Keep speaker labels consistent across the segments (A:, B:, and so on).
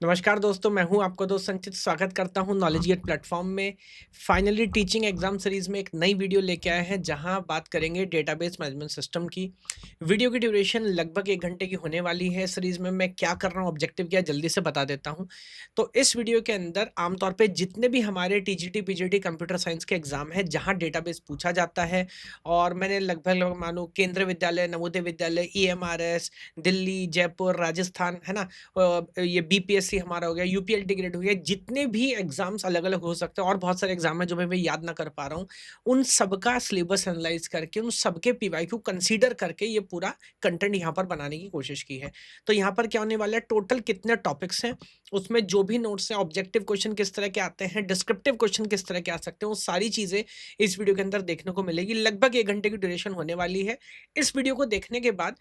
A: नमस्कार दोस्तों, मैं हूं आपका दोस्त संचित। स्वागत करता हूं नॉलेज गेट प्लेटफॉर्म में। फाइनली टीचिंग एग्जाम सीरीज में एक नई वीडियो लेके आए हैं जहां बात करेंगे डेटाबेस मैनेजमेंट सिस्टम की। वीडियो की ड्यूरेशन लगभग 1 घंटे की होने वाली है। सीरीज में मैं क्या कर रहा हूं, ऑब्जेक्टिव क्या है, जल्दी से बता देता हूं। तो इस वीडियो के अंदर आमतौर पर जितने भी हमारे टीजीटी पीजीटी कंप्यूटर साइंस के एग्जाम है जहाँ डेटाबेस पूछा जाता है, और मैंने लगभग मानो केंद्रीय विद्यालय, नवोदय विद्यालय, ईएमआरएस, दिल्ली, जयपुर, राजस्थान, है ना, ये बीपीएससी हमारा हो गया, यूपीएलटी ग्रेड हो गया, जितने भी एग्जाम्स अलग-अलग हो सकते हैं और बहुत सारे एग्जाम हैं जो मैं याद ना कर पा रहा हूँ। उन सबका सिलेबस एनालाइज़ करके, उन सबके पीवाईक्यू कंसीडर करके ये पूरा कंटेंट यहाँ पर बनाने की कोशिश की है। तो यहाँ पर क्या होने वाला है, टोटल कितने टॉपिक्स हैं, उसमें जो भी नोट्स हैं, ऑब्जेक्टिव क्वेश्चन किस तरह के आते हैं, डिस्क्रिप्टिव क्वेश्चन किस तरह के आ सकते हैं, वो सारी चीज़ें इस वीडियो के अंदर देखने को मिलेगी। लगभग 1 घंटे की ड्यूरेशन होने वाली है। इस वीडियो को देखने के बाद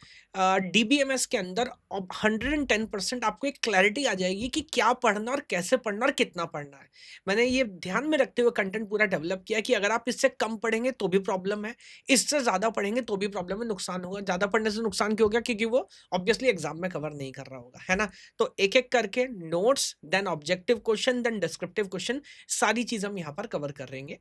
A: डीबीएमएस के अंदर अब 110% आपको एक क्लैरिटी आ जाएगी कि क्या पढ़ना और कैसे पढ़ना और कितना पढ़ना है। मैंने ये ध्यान में रखते हुए कंटेंट पूरा डेवलप किया कि अगर आप इससे कम पढ़ेंगे तो भी प्रॉब्लम है, इससे ज़्यादा पढ़ेंगे तो भी प्रॉब्लम है, नुकसान होगा। ज़्यादा पढ़ने से नुकसान क्यों हो गया? क्योंकि वो ऑब्वियसली एग्ज़ाम में कवर नहीं कर रहा होगा, है ना? तो एक-एक करके notes, then objective question, then descriptive question, सारी चीज़ हम यहाँ पर कवर करेंगे।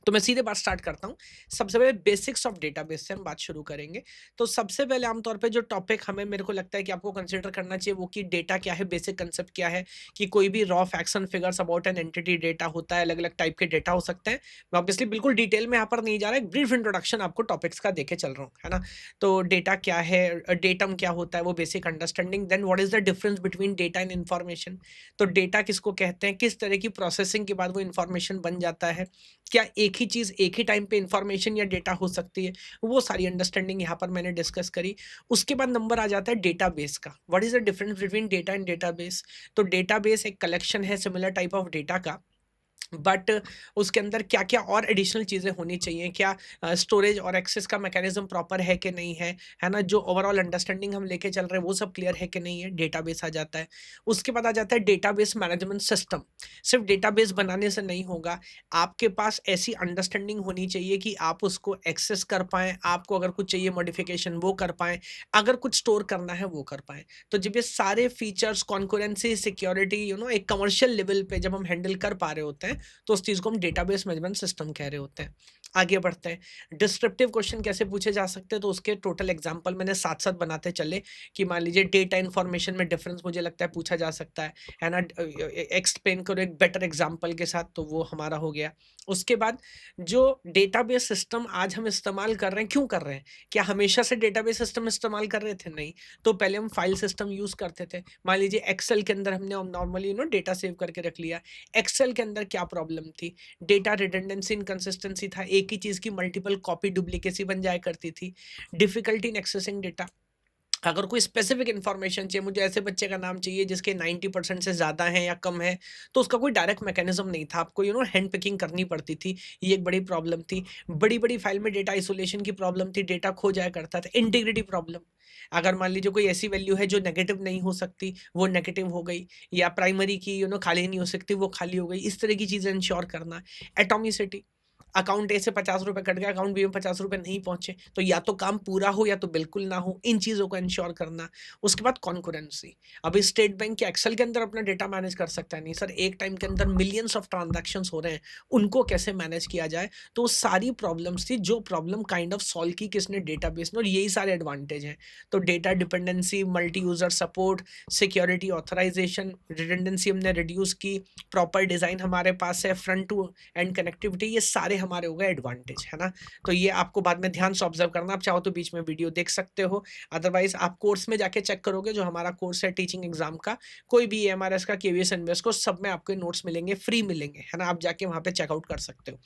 A: तो मैं सीधे बात स्टार्ट करता हूँ। सबसे पहले बेसिक्स ऑफ डेटाबेस से हम बात शुरू करेंगे। तो सबसे पहले आमतौर पे जो टॉपिक हमें मेरे को लगता है कि आपको कंसीडर करना चाहिए वो कि डेटा क्या है, बेसिक कांसेप्ट क्या है, कि कोई भी raw facts and figures about an entity data होता है, अलग-अलग टाइप के डेटा हो सकते हैं। मैं ऑब्वियसली बिल्कुल डिटेल में यहाँ पर नहीं जा रहा, एक ब्रीफ इंट्रोडक्शन आपको टॉपिक्स का देके चल रहा हूँ, है ना? तो डेटा क्या है, डेटम क्या होता है, वो basic understanding, then what is the difference between data and information. तो डेटा किसको कहते हैं, किस तरह की प्रोसेसिंग के बाद वो इन्फॉर्मेशन बन जाता है, क्या एक ही चीज़ एक ही टाइम पे इन्फॉर्मेशन या डेटा हो सकती है, वो सारी अंडरस्टैंडिंग यहाँ पर मैंने डिस्कस करी। उसके बाद नंबर आ जाता है डेटाबेस का। What is the difference between data and database? तो डेटाबेस एक कलेक्शन है सिमिलर टाइप ऑफ डेटा का, बट उसके अंदर क्या-क्या और एडिशनल चीज़ें होनी चाहिए, क्या स्टोरेज और एक्सेस का मैकेनिज़्म प्रॉपर है कि नहीं है ना? जो ओवरऑल अंडरस्टैंडिंग हम लेके चल रहे हैं वो सब क्लियर है कि नहीं है, डेटाबेस आ जाता है। उसके बाद आ जाता है डेटाबेस मैनेजमेंट सिस्टम। सिर्फ डेटाबेस बनाने से नहीं होगा, आपके पास ऐसी अंडरस्टैंडिंग होनी चाहिए कि आप उसको एक्सेस कर पाएँ, आपको अगर कुछ चाहिए मॉडिफिकेशन वो कर पाएँ, अगर कुछ स्टोर करना है वो कर पाएँ। तो जब ये सारे फीचर्स, कॉन्करेंसी, सिक्योरिटी, एक कमर्शियल लेवल पे जब हम हैंडल कर पा रहे होते हैं, तो उस चीज़ को हम डेटाबेस मैनेजमेंट सिस्टम कह रहे होते हैं। आगे बढ़ते हैं, डिस्क्रिप्टिव क्वेश्चन कैसे पूछे जा सकते हैं, तो उसके टोटल एग्जांपल मैंने साथ-साथ बनाते चले कि मान लीजिए डेटा इन्फॉर्मेशन में डिफरेंस मुझे लगता है पूछा जा सकता है ना? एक्सप्लेन करो एक बेटर एग्जांपल के साथ, तो वो हमारा हो गया। उसके बाद जो डेटाबेस सिस्टम आज हम इस्तेमाल कर रहे हैं, क्यों कर रहे हैं? क्या हमेशा से डेटाबेस सिस्टम इस्तेमाल कर रहे थे? नहीं। तो पहले हम फाइल सिस्टम यूज़ करते थे। मान लीजिए एक्सेल के अंदर हमने नॉर्मली डेटा सेव करके रख लिया। एक्सेल के अंदर क्या प्रॉब्लम थी? डेटा रिडंडेंसी, इनकंसिस्टेंसी था। एक ही चीज़ की मल्टीपल कॉपी, डुप्लीकेसी बन जाया करती थी। Difficulty in accessing data. अगर कोई स्पेसिफिक इन्फॉर्मेशन चाहिए, मुझे ऐसे बच्चे का नाम चाहिए जिसके 90% से ज़्यादा है या कम है, तो उसका कोई डायरेक्ट मैकेनिज़्म नहीं था। आपको हैंड पिकिंग करनी पड़ती थी। ये एक बड़ी प्रॉब्लम थी। बड़ी-बड़ी फाइल में डेटा आइसोलेशन की प्रॉब्लम थी, डेटा खो जाया करता था। इंटीग्रिटी प्रॉब्लम, अगर मान लीजिए कोई ऐसी वैल्यू है जो नेगेटिव नहीं हो सकती, वो नेगेटिव हो गई, या प्राइमरी की खाली नहीं हो सकती, वो खाली हो गई। इस तरह की चीज़ें इंश्योर करना। एटॉमिसिटी, अकाउंट ए से ₹50 कट गया, अकाउंट बी में ₹50 नहीं पहुँचे, तो या तो काम पूरा हो या तो बिल्कुल ना हो, इन चीज़ों को इंश्योर करना। उसके बाद कॉन्करेंसी, अभी स्टेट बैंक क्या एक्सेल के अंदर अपना डेटा मैनेज कर सकता है? नहीं सर, एक टाइम के अंदर मिलियंस ऑफ ट्रांज़ैक्शंस हो रहे हैं, उनको कैसे मैनेज किया जाए? तो सारी प्रॉब्लम्स थी, जो प्रॉब्लम काइंड ऑफ सॉल्व की किसने? डेटाबेस ने, और यही सारे एडवांटेज हैं। तो data dependency, multi user support, security, authorization, redundancy हमने रिड्यूस की, प्रॉपर डिज़ाइन हमारे पास है, फ्रंट टू एंड कनेक्टिविटी, ये सारे हमारे हो गए एडवांटेज, है ना? तो ये आपको बाद में ध्यान से ऑब्जर्व करना, आप चाहो तो बीच में वीडियो देख सकते हो, अदरवाइज आप कोर्स में जाके चेक करोगे, जो हमारा कोर्स है टीचिंग एग्जाम का, कोई भी एमआरएस का, केवीएस एनवीएस को, सब में आपको नोट्स मिलेंगे, फ्री मिलेंगे, है ना? आप जाके वहाँ पे चेकआउट कर सकते हो।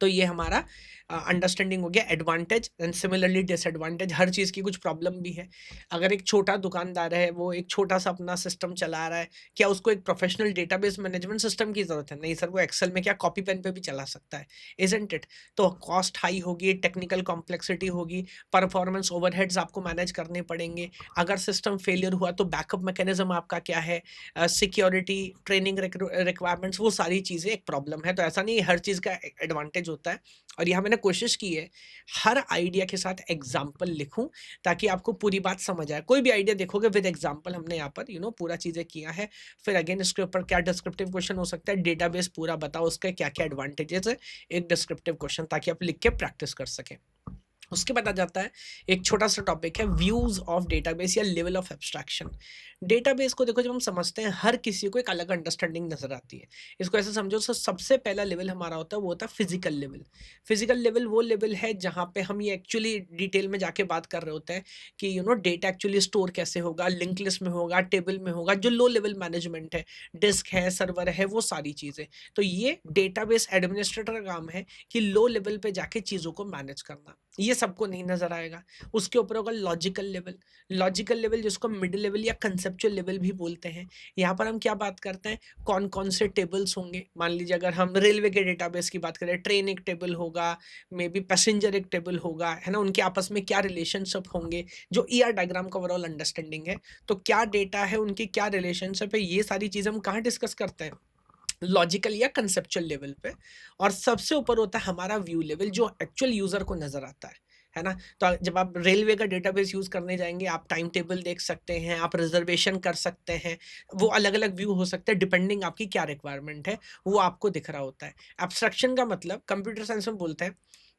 A: तो ये हमारा अंडरस्टैंडिंग हो गया एडवांटेज एंड सिमिलरली डिसएडवांटेज। हर चीज़ की कुछ प्रॉब्लम भी है। अगर एक छोटा दुकानदार है, वो एक छोटा-सा अपना सिस्टम चला रहा है, क्या उसको एक प्रोफेशनल डेटाबेस मैनेजमेंट सिस्टम की ज़रूरत है? नहीं सर, वो एक्सेल में क्या कॉपी पेन पे भी चला सकता है, इज़न्ट इट? तो कॉस्ट हाई होगी, टेक्निकल कॉम्प्लेक्सिटी होगी, परफॉर्मेंस ओवरहेड्स आपको मैनेज करने पड़ेंगे। अगर सिस्टम फेलियर हुआ तो बैकअप मैकेनिज़्म आपका क्या है? सिक्योरिटी, ट्रेनिंग रिक्वायरमेंट्स, वो सारी चीज़ें एक प्रॉब्लम है। तो ऐसा नहीं है हर चीज़ का एडवांटेज होता है। और यहाँ मैंने कोशिश की है हर आइडिया के साथ एग्जाम्पल लिखूं ताकि आपको पूरी बात समझ आए। कोई भी आइडिया देखोगे विद एग्जाम्पल हमने यहाँ पर पूरा चीज़ें किया है। फिर अगेन इसके ऊपर क्या डिस्क्रिप्टिव क्वेश्चन हो सकता है, डेटाबेस पूरा बताओ उसके क्या क्या एडवांटेजेस है, एक डिस्क्रिप्टिव क्वेश्चन ताकि आप लिख के प्रैक्टिस कर सकें। उसके बाद आ जाता है एक छोटा सा टॉपिक है व्यूज ऑफ डेटाबेस या लेवल ऑफ एब्स्ट्रैक्शन। डेटाबेस को देखो जब हम समझते हैं हर किसी को एक अलग अंडरस्टैंडिंग नजर आती है। इसको ऐसे समझो, सबसे पहला लेवल हमारा होता है वो होता है फिजिकल लेवल। फिजिकल लेवल वो लेवल है जहाँ पे हम ये एक्चुअली डिटेल में जाके बात कर रहे होते हैं कि डेटा एक्चुअली स्टोर कैसे होगा, लिंक लिस्ट में होगा, टेबल में होगा, जो लो लेवल मैनेजमेंट है, डिस्क है, सर्वर है, वो सारी चीज़ें। तो ये डेटाबेस एडमिनिस्ट्रेटर का काम है कि लो लेवल पे जाके चीज़ों को मैनेज करना। ये सबको नहीं नजर आएगा। उसके ऊपर होगा लॉजिकल लेवल। लॉजिकल लेवल जिसको मिड लेवल या कंसेप्चुअल लेवल भी बोलते हैं। यहाँ पर हम क्या बात करते हैं, कौन कौन से टेबल्स होंगे। मान लीजिए अगर हम रेलवे के डेटाबेस की बात करें, ट्रेन एक टेबल होगा, मे बी पैसेंजर एक टेबल होगा, है ना, उनके आपस में क्या रिलेशनशिप होंगे, जो ईआर डायग्राम का ओवरऑल अंडरस्टैंडिंग है। तो क्या डेटा है, उनकी क्या रिलेशनशिप है, ये सारी चीजें हम कहाँ डिस्कस करते हैं, लॉजिकल या कंसेप्चुअल लेवल पे। और सबसे ऊपर होता है हमारा व्यू लेवल जो एक्चुअल यूजर को नजर आता है ना। तो जब आप रेलवे का डेटाबेस यूज करने जाएंगे, आप टाइम टेबल देख सकते हैं, आप रिजर्वेशन कर सकते हैं। वो अलग अलग व्यू हो सकते हैं डिपेंडिंग आपकी क्या रिक्वायरमेंट है, वो आपको दिख रहा होता है। एब्स्ट्रैक्शन का मतलब कंप्यूटर साइंस में बोलते हैं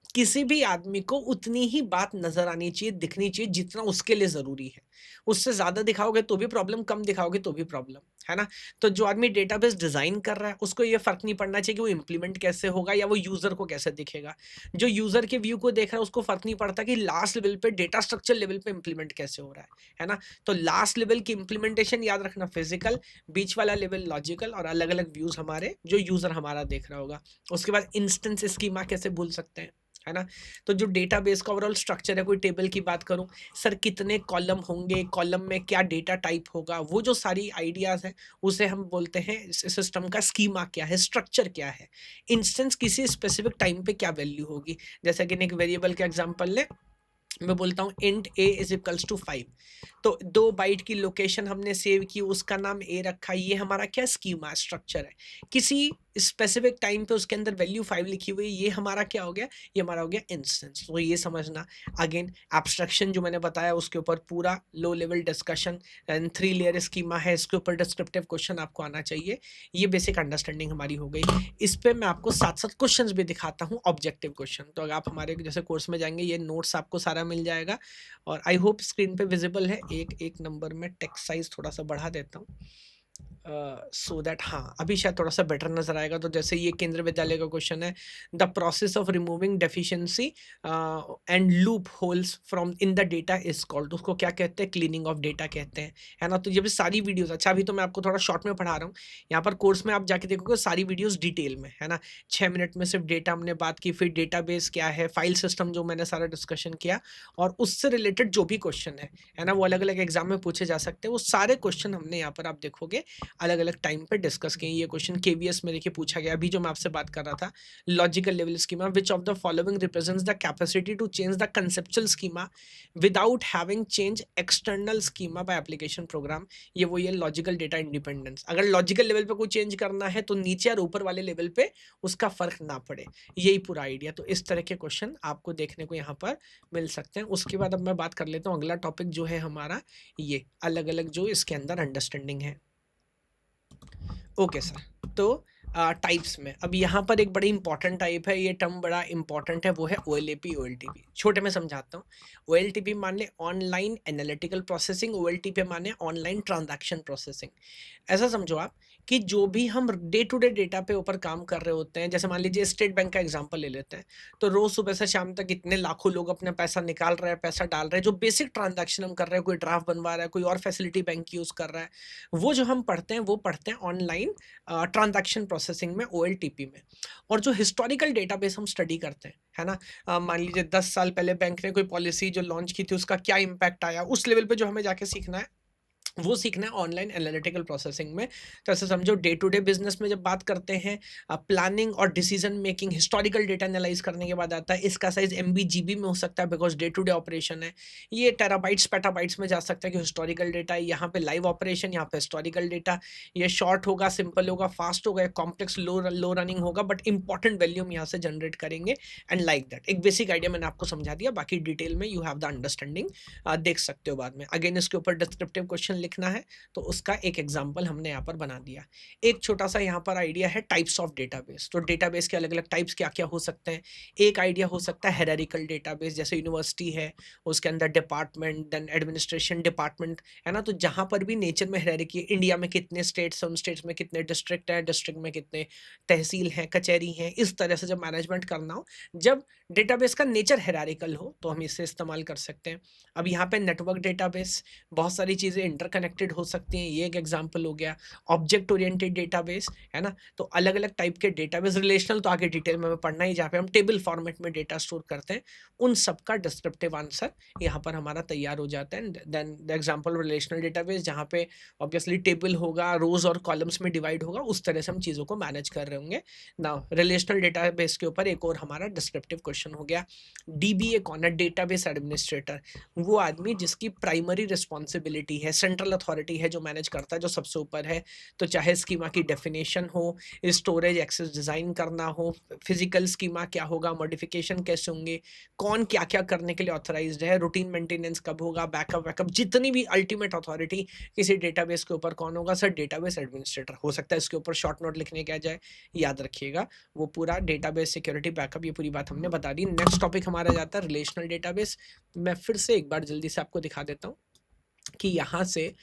A: किसी भी आदमी को उतनी ही बात नजर आनी चाहिए, दिखनी चाहिए जितना उसके लिए जरूरी है। उससे ज्यादा दिखाओगे तो भी प्रॉब्लम, कम दिखाओगे तो भी प्रॉब्लम, है ना। तो जो आदमी डेटाबेस डिजाइन कर रहा है उसको ये फर्क नहीं पड़ना चाहिए कि वो इंप्लीमेंट कैसे होगा या वो यूजर को कैसे दिखेगा। जो यूजर के व्यू को देख रहा है उसको फर्क नहीं पड़ता कि लास्ट लेवल पे डेटा स्ट्रक्चर लेवल पे इंप्लीमेंट कैसे हो रहा है ना। तो लास्ट लेवल की इंप्लीमेंटेशन याद रखना फिजिकल, बीच वाला लेवल लॉजिकल, और अलग अलग व्यूज हमारे जो यूजर हमारा देख रहा होगा। उसके बाद इंस्टेंस स्कीमा कैसे भूल सकते हैं, है ना। तो जो डेटाबेस का ओवरऑल स्ट्रक्चर है, कोई टेबल की बात करूं, सर कितने कॉलम होंगे, कॉलम में क्या डेटा टाइप होगा, वो जो सारी आइडियाज है उसे हम बोलते हैं सिस्टम का स्कीमा क्या है, स्ट्रक्चर क्या है। इंस्टेंस किसी स्पेसिफिक टाइम पे क्या वैल्यू होगी, जैसे कि एक वेरिएबल का एग्जांपल ले, मैं बोलता हूँ int a is equals to 5। तो 2 बाइट की लोकेशन हमने सेव की, उसका नाम a रखा, ये हमारा क्या स्कीमा स्ट्रक्चर है। किसी स्पेसिफिक टाइम पे उसके अंदर वैल्यू 5 लिखी हुई, ये हमारा क्या हो गया, ये हमारा हो गया इंस्टेंस। तो ये समझना। अगेन एब्स्ट्रैक्शन जो मैंने बताया उसके ऊपर पूरा low level discussion and 3 layer schema है, इसके ऊपर डिस्क्रिप्टिव क्वेश्चन आपको आना चाहिए। ये बेसिक अंडरस्टैंडिंग हमारी हो गई। इस पे मैं आपको साथ साथ क्वेश्चंस भी दिखाता हूँ, ऑब्जेक्टिव क्वेश्चन। तो अगर आप हमारे जैसे कोर्स में जाएंगे ये नोट्स आपको सारा मिल जाएगा। और आई होप स्क्रीन पे विजिबल है। एक नंबर में टेक्स्ट साइज थोड़ा सा बढ़ा देता हूँ सो दैट, हाँ अभी शायद थोड़ा सा बेटर नजर आएगा। तो जैसे ये केंद्रीय विद्यालय का क्वेश्चन है, the process of removing deficiency and loop holes from in the data is called, उसको क्या कहते हैं, क्लीनिंग ऑफ डेटा कहते हैं, है ना। तो ये भी सारी वीडियोस, अच्छा अभी तो मैं आपको थोड़ा शॉर्ट में पढ़ा रहा हूँ, यहाँ पर कोर्स में आप जाके देखोगे सारी वीडियोस डिटेल में, है ना। 6 मिनट में सिर्फ डेटा हमने बात की, फिर डेटाबेस क्या है, फाइल सिस्टम जो मैंने सारा डिस्कशन किया, और उससे रिलेटेड जो भी क्वेश्चन है ना, वो अलग अलग एग्जाम में पूछे जा सकते हैं। वो सारे क्वेश्चन हमने यहाँ पर आप देखोगे अलग अलग टाइम पे डिस्कस किए। ये क्वेश्चन केवीएस में देखिए पूछा गया, अभी जो मैं आपसे बात कर रहा था, logical level schema, which of the following represents the capacity to change the conceptual schema without having change external schema by application program. ये वो ये लॉजिकल डेटा इंडिपेंडेंस, अगर लॉजिकल लेवल पे कोई चेंज करना है तो नीचे और ऊपर वाले लेवल पे उसका फर्क ना पड़े, यही पूरा आइडिया। तो इस तरह के क्वेश्चन आपको देखने को यहाँ पर मिल सकते हैं। उसके बाद अब मैं बात कर लेता हूँ अगला टॉपिक जो है हमारा, ये अलग अलग जो इसके अंदर अंडरस्टैंडिंग है। ओके सर, तो टाइप्स में अब यहाँ पर एक बड़ी इंपॉर्टेंट टाइप है, ये टर्म बड़ा इंपॉर्टेंट है, वो है OLAP OLTP। छोटे में समझाता हूँ। OLTP माने ऑनलाइन एनालिटिकल प्रोसेसिंग, OLTP माने ऑनलाइन ट्रांजैक्शन प्रोसेसिंग। ऐसा समझो आप कि जो भी हम डे टू डे डेटा पे ऊपर काम कर रहे होते हैं, जैसे मान लीजिए स्टेट बैंक का एग्जांपल ले लेते हैं, तो रोज सुबह से शाम तक इतने लाखों लोग अपना पैसा निकाल रहे हैं, पैसा डाल रहे हैं, जो बेसिक ट्रांजैक्शन हम कर रहे हैं, कोई ड्राफ्ट बनवा रहा है, कोई और फैसिलिटी बैंक यूज कर रहा है, वो जो हम पढ़ते हैं वो पढ़ते हैं ऑनलाइन ट्रांजैक्शन प्रोसेसिंग में, OLTP में। और जो हिस्टोरिकल डेटाबेस हम स्टडी करते हैं, है ना, मान लीजिए 10 साल पहले बैंक ने कोई पॉलिसी जो लॉन्च की थी उसका क्या इम्पैक्ट आया, उस लेवल पे जो हमें जाके सीखना है वो सीखना है ऑनलाइन एनालिटिकल प्रोसेसिंग में। तो ऐसे समझो डे टू डे बिजनेस में जब बात करते हैं प्लानिंग और decision making historical data analyse करने के बाद आता है। इसका साइज एमबी जीबी में हो सकता है because day to day operation है। ये टेराबाइट्स पेटाबाइट्स में जा सकता है कि हिस्टोरिकल डेटा है, यहाँ पे लाइव ऑपरेशन, यहाँ पे हिस्टोरिकल डेटा। ये शॉर्ट होगा, सिंपल होगा, फास्ट होगा, कॉम्प्लेक्स लो लो रनिंग होगा, बट इंपॉर्टेंट वैल्यू हम यहाँ से जनरेट करेंगे। एंड लाइक दैट एक बेसिक आइडिया मैंने आपको समझा दिया, बाकी डिटेल में यू हैव द अंडरस्टैंडिंग, देख सकते हो बाद में। अगेन इसके ऊपर डिस्क्रिप्टिव क्वेश्चन लिखना है, तो उसका एक एग्जाम्पल हमने यहाँ पर बना दिया। एक छोटा सा यहाँ पर आइडिया है टाइप्स ऑफ डेटाबेस। तो डेटाबेस के अलग अलग टाइप्स क्या क्या हो सकते हैं। एक आइडिया हो सकता है हेरारिकल डेटाबेस, जैसे यूनिवर्सिटी है, उसके अंदर डिपार्टमेंट, देन एडमिनिस्ट्रेशन डिपार्टमेंट, है ना। तो जहाँ पर भी नेचर में हेरारिकी, इंडिया में कितने स्टेट्स हैं, उन स्टेट्स में कितने डिस्ट्रिक्ट हैं, डिस्ट्रिक्ट में कितने तहसील हैं, कचहरी हैं, इस तरह से जब मैनेजमेंट करना हो, जब डेटाबेस का नेचर हेरारिकल हो, तो हम इसे इस्तेमाल कर सकते हैं। अब यहाँ पे नेटवर्क डेटाबेस, बहुत सारी चीज़ें इंटरकनेक्टेड हो सकती हैं, ये एक एग्जांपल हो गया। ऑब्जेक्ट ओरिएंटेड डेटाबेस, है ना। तो अलग अलग टाइप के डेटाबेस, रिलेशनल तो आगे डिटेल में हमें पढ़ना ही, जहाँ पे हम टेबल फॉर्मेट में डेटा स्टोर करते हैं, उन सब का डिस्क्रिप्टिव आंसर यहाँ पर हमारा तैयार हो जाता है। Then the example relational database, जहाँ पे ऑब्वियसली टेबल होगा, रोज और कॉलम्स में डिवाइड होगा, उस तरह से हम चीज़ों को मैनेज कर रहे होंगे। ना रिलेशनल डेटाबेस के ऊपर एक और हमारा डिस्क्रिप्टिव क्वेश्चन हो गया। डीबीए कौन है? डेटाबेस एडमिनिस्ट्रेटर, वो आदमी जिसकी प्राइमरी रिस्पॉन्सिबिलिटी है, सेंट्रल अथॉरिटी है, जो मैनेज करता है, जो सबसे ऊपर है। तो चाहे स्कीमा की डेफिनेशन हो, स्टोरेज एक्सेस डिज़ाइन करना हो, फिजिकल स्कीमा क्या होगा, मॉडिफिकेशन कैसे होंगे, कौन क्या क्या करने के लिए ऑथराइज्ड है, रूटीन मेंटेनेंस कब होगा, बैकअप वैकअप, जितनी भी अल्टीमेट अथॉरिटी किसी डेटाबेस के ऊपर कौन होगा? Sir database administrator. हो सकता है इसके ऊपर शॉर्ट नोट लिखने क्या जाए, याद रखिएगा। वो पूरा डेटाबेस सिक्योरिटी बैकअप, ये पूरी बात हमने बता दी। नेक्स्ट टॉपिक हमारा जाता है रिलेशनल डेटाबेस। मैं फिर से एक बार जल्दी से आपको दिखा देता हूँ कि यहाँ से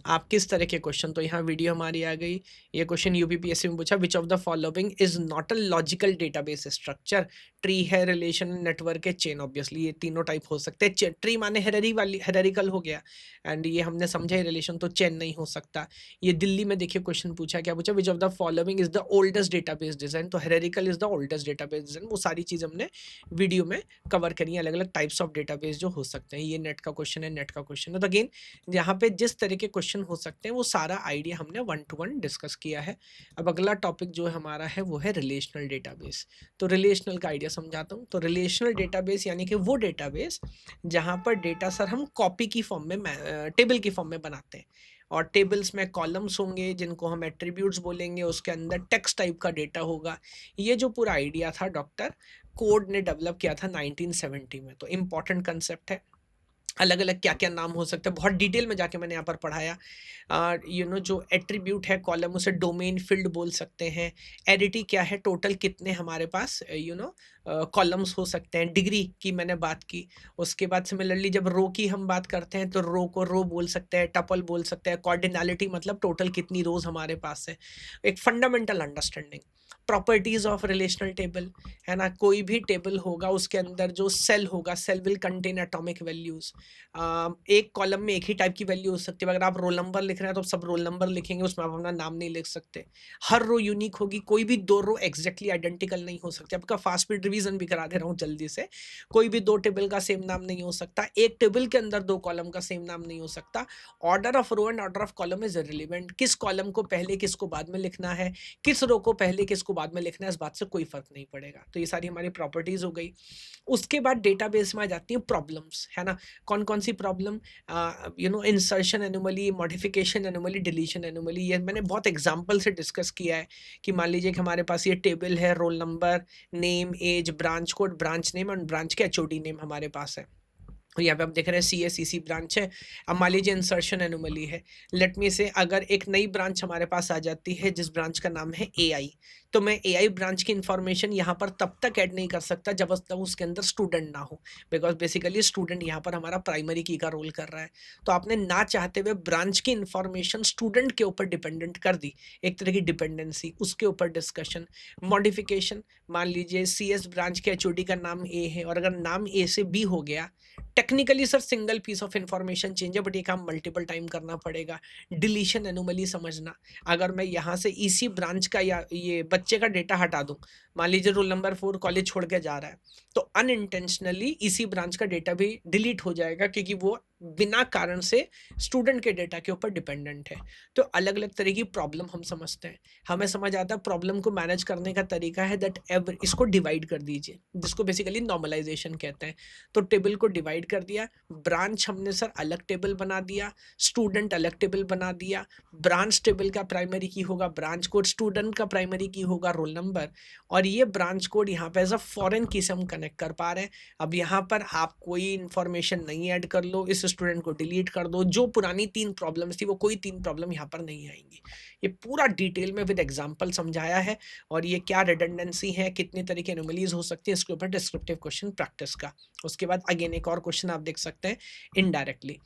A: आप किस तरह के क्वेश्चन, तो यहाँ वीडियो हमारी आ गई। ये क्वेश्चन यूपीपीएससी में पूछा, which of the following is not a logical database structure. Tree है, रिलेशन, नेटवर्क है, चेन। ऑब्वियसली ये तीनों टाइप हो सकते हैं। ट्री माने हेररी वाली, हेरारिकल हो गया, एंड ये हमने समझा रिलेशन, तो चेन नहीं हो सकता। ये दिल्ली में देखिए क्वेश्चन पूछा, क्या पूछा? Which of the following is the oldest database design. तो hierarchical is the oldest database design. वो सारी चीज हमने वीडियो में कवर करी है, अलग अलग टाइप्स ऑफ डेटाबेस जो हो सकते हैं। ये नेट का क्वेश्चन है, नेट का क्वेश्चन है। तो अगेन यहाँ पे जिस तरह के क्वेश्चन हो सकते हैं, वो सारा आइडिया हमने 1 to 1 डिस्कस किया है। अब अगला टॉपिक जो हमारा है वो है रिलेशनल डेटाबेस। तो रिलेशनल का आइडिया समझाता हूँ। तो रिलेशनल डेटाबेस यानी कि वो डेटाबेस जहाँ पर डेटा सर हम कॉपी की फॉर्म में, टेबल की फॉर्म में बनाते हैं, और टेबल्स में कॉलम्स होंगे जिनको हम एट्रीब्यूट्स बोलेंगे, उसके अंदर टेक्स्ट टाइप का डेटा होगा। ये जो पूरा आइडिया था डॉक्टर कोड ने डेवलप किया था 1970 में। तो इम्पॉर्टेंट कंसेप्ट है। अलग अलग क्या क्या नाम हो सकते हैं, बहुत डिटेल में जाके मैंने यहाँ पर पढ़ाया। जो एट्रीब्यूट है कॉलम, उसे डोमेन फील्ड बोल सकते हैं। एडिटी क्या है? टोटल कितने हमारे पास कॉलम्स हो सकते हैं। डिग्री की मैंने बात की। उसके बाद सिमिलरली जब रो की हम बात करते हैं, तो रो को रो बोल सकते हैं, टपल बोल सकते हैं। कॉर्डिनलिटी मतलब टोटल कितनी रोज हमारे पास है। एक fundamental understanding. Properties of relational table, है ना। कोई भी टेबल होगा, उसके अंदर जो सेल होगा, cell will contain atomic values. एक कॉलम में एक ही टाइप की वैल्यू हो सकती है। अगर आप रोल नंबर लिख रहे हैं तो सब रोल नंबर लिखेंगे, उसमें आप अपना नाम नहीं लिख सकते। हर रो यूनिक होगी, कोई भी दो रो एग्जैक्टली आइडेंटिकल नहीं हो सकती। आपका फास्ट स्पीड रिवीजन भी करा दे रहा हूँ जल्दी से। कोई भी दो टेबल का सेम नाम नहीं हो सकता। एक टेबल के अंदर दो कॉलम का सेम नाम नहीं हो सकता। Order of row and order of column is irrelevant. किस कॉलम को पहले, किसको बाद में लिखना है, किस रो को पहले, किसको बाद में लिखना है, इस बात से कोई फर्क नहीं पड़ेगा। तो ये सारी हमारी प्रॉपर्टीज हो गई। उसके बाद डेटाबेस में आ जाती है प्रॉब्लम्स, है ना। कौन कौन सी problem? Insertion anomaly, modification anomaly, deletion anomaly. ये मैंने बहुत एग्जांपल से डिस्कस किया है कि मान लीजिए कि हमारे पास ये टेबल है, roll number, name, age, branch code, branch name और ब्रांच के एचओडी नेम हमारे पास है। और यहाँ पे आप देख रहे हैं सीएसईसी ब्रांच है। अब मान लीजिए इंसर्शन एनोमली है। लेट मी से अगर एक नई ब्रांच हमारे पास आ जाती है जिस ब्रांच का नाम है एआई, तो मैं एआई ब्रांच की इंफॉर्मेशन यहाँ पर तब तक ऐड नहीं कर सकता जब तक उसके अंदर स्टूडेंट ना हो, बिकॉज बेसिकली स्टूडेंट यहाँ पर हमारा प्राइमरी की का रोल कर रहा है। तो आपने ना चाहते हुए ब्रांच की इंफॉर्मेशन स्टूडेंट के ऊपर डिपेंडेंट कर दी, एक तरह की डिपेंडेंसी, उसके ऊपर डिस्कशन। मॉडिफिकेशन, मान लीजिए सीएस ब्रांच के एचओडी का नाम ए है, और अगर नाम ए से बी हो गया, technically sir single piece of information change है, बट ये काम मल्टीपल टाइम करना पड़ेगा। डिलीशन एनोमली समझना, अगर मैं यहाँ से इसी ब्रांच का या ये बच्चे का डेटा हटा दूं, मान लीजिए रोल नंबर 4 कॉलेज छोड़ के जा रहा है, तो अनइंटेंशनली इसी ब्रांच का डेटा भी डिलीट हो जाएगा, क्योंकि वो बिना कारण से स्टूडेंट के डेटा के ऊपर डिपेंडेंट है। तो अलग-अलग तरह की प्रॉब्लम हम समझते हैं। हमें समझ आता है प्रॉब्लम को मैनेज करने का तरीका है दैट एवरी इसको डिवाइड कर दीजिए, जिसको बेसिकली नॉर्मलाइज़ेशन कहते हैं। तो टेबल को डिवाइड कर दिया, ब्रांच हमने सर अलग टेबल बना दिया, स्टूडेंट अलग टेबल बना दिया, ब्रांच टेबल का प्राइमरी की होगा ब्रांच कोड, स्टूडेंट का प्राइमरी की होगा रोल नंबर, और ये ब्रांच कोड यहाँ पे एज़ अ फॉरेन की से हम कनेक्ट कर पा रहे हैं। अब यहाँ पर आप कोई इन्फॉर्मेशन नहीं ऐड कर लो, इस स्टूडेंट को डिलीट कर दो, जो पुरानी 3 प्रॉब्लम्स थी वो कोई 3 प्रॉब्लम यहाँ पर नहीं आएँगी। ये पूरा डिटेल में विद एग्ज़ाम्पल समझाया है, और ये क्या रिडंडेंसी है, कितने तरह की एनोमलीज़ हो सकती है, इसके ऊपर डिस्क्रिप्टिव क्वेश्चन प्रैक्टिस का। उसके बाद अगेन एक और क्वेश्चन आप देख सकते हैं इनडायरेक्टली,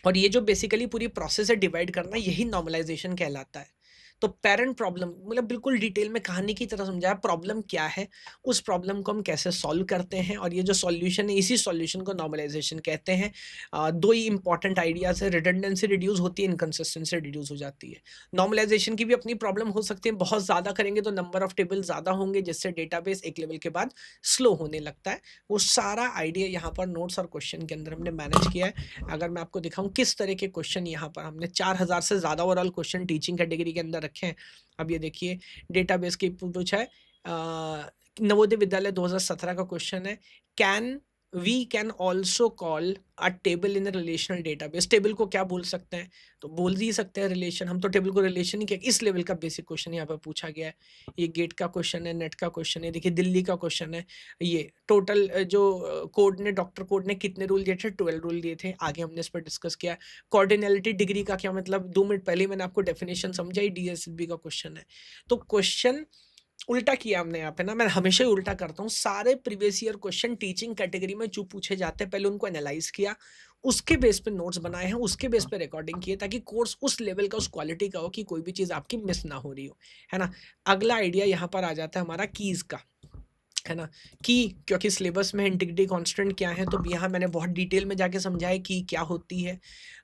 A: और ये जो बेसिकली पूरी प्रोसेस है डिवाइड करना, यही नॉर्मलाइज़ेशन कहलाता है। तो पैरेंट प्रॉब्लम मतलब बिल्कुल डिटेल में कहानी की तरह समझाया, प्रॉब्लम क्या है, उस प्रॉब्लम को हम कैसे सॉल्व करते हैं, और ये जो सॉल्यूशन है इसी सॉल्यूशन को नॉर्मलाइज़ेशन कहते हैं। 2 ही इंपॉर्टेंट आइडियाज़ है, रिडंडेंसी रिड्यूस होती है, इनकंसिस्टेंसी रिड्यूस हो जाती है। नॉर्मलाइज़ेशन की भी अपनी प्रॉब्लम हो सकती है, बहुत ज़्यादा करेंगे तो नंबर ऑफ टेबल ज़्यादा होंगे, जिससे डेटाबेस एक लेवल के बाद स्लो होने लगता है। वो सारा आइडिया यहाँ पर नोट्स और क्वेश्चन के अंदर हमने मैनेज किया है। अगर मैं आपको दिखाऊँ किस तरह के क्वेश्चन यहाँ पर हमने 4000 से ज़्यादा ओवरऑल क्वेश्चन टीचिंग कैटेगरी के अंदर रखे हैं। अब ये देखिए डेटाबेस की पूछा है, नवोदय विद्यालय 2017 का क्वेश्चन है, can we can also call a table in a relational database. Table को क्या बोल सकते हैं? तो बोल ही सकते हैं रिलेशन, हम तो टेबल को रिलेशन ही किया। इस लेवल का बेसिक क्वेश्चन यहाँ पर पूछा गया है। ये गेट का क्वेश्चन है, नेट का क्वेश्चन है, देखिए दिल्ली का क्वेश्चन है। ये टोटल जो कोड ने डॉक्टर कोड ने कितने रूल दिए थे? 12 रूल दिए थे। आगे हमने इस पर डिस्कस किया। कॉर्डिनैलिटी डिग्री का क्या मतलब, 2 मिनट पहले ही मैंने आपको डेफिनेशन समझाई, डीएसबी का क्वेश्चन है। तो क्वेश्चन उल्टा किया हमने यहाँ पे ना, मैं हमेशा ही उल्टा करता हूँ। सारे previous year question teaching category में जो पूछे जाते हैं, पहले उनको एनालाइज़ किया, उसके बेस पे नोट्स बनाए हैं, उसके बेस पे रिकॉर्डिंग की है, ताकि कोर्स उस लेवल का, उस क्वालिटी का हो कि कोई भी चीज़ आपकी मिस ना हो रही हो, है ना? अगला आइडिया यहाँ पर आ जाता है हमारा कीज़ का। है ना? कि क्योंकि सिलेबस में इंटीग्रिटी कांस्टेंट क्या है, तो यहाँ मैंने बहुत डिटेल में जाके समझाया कि क्या होती है।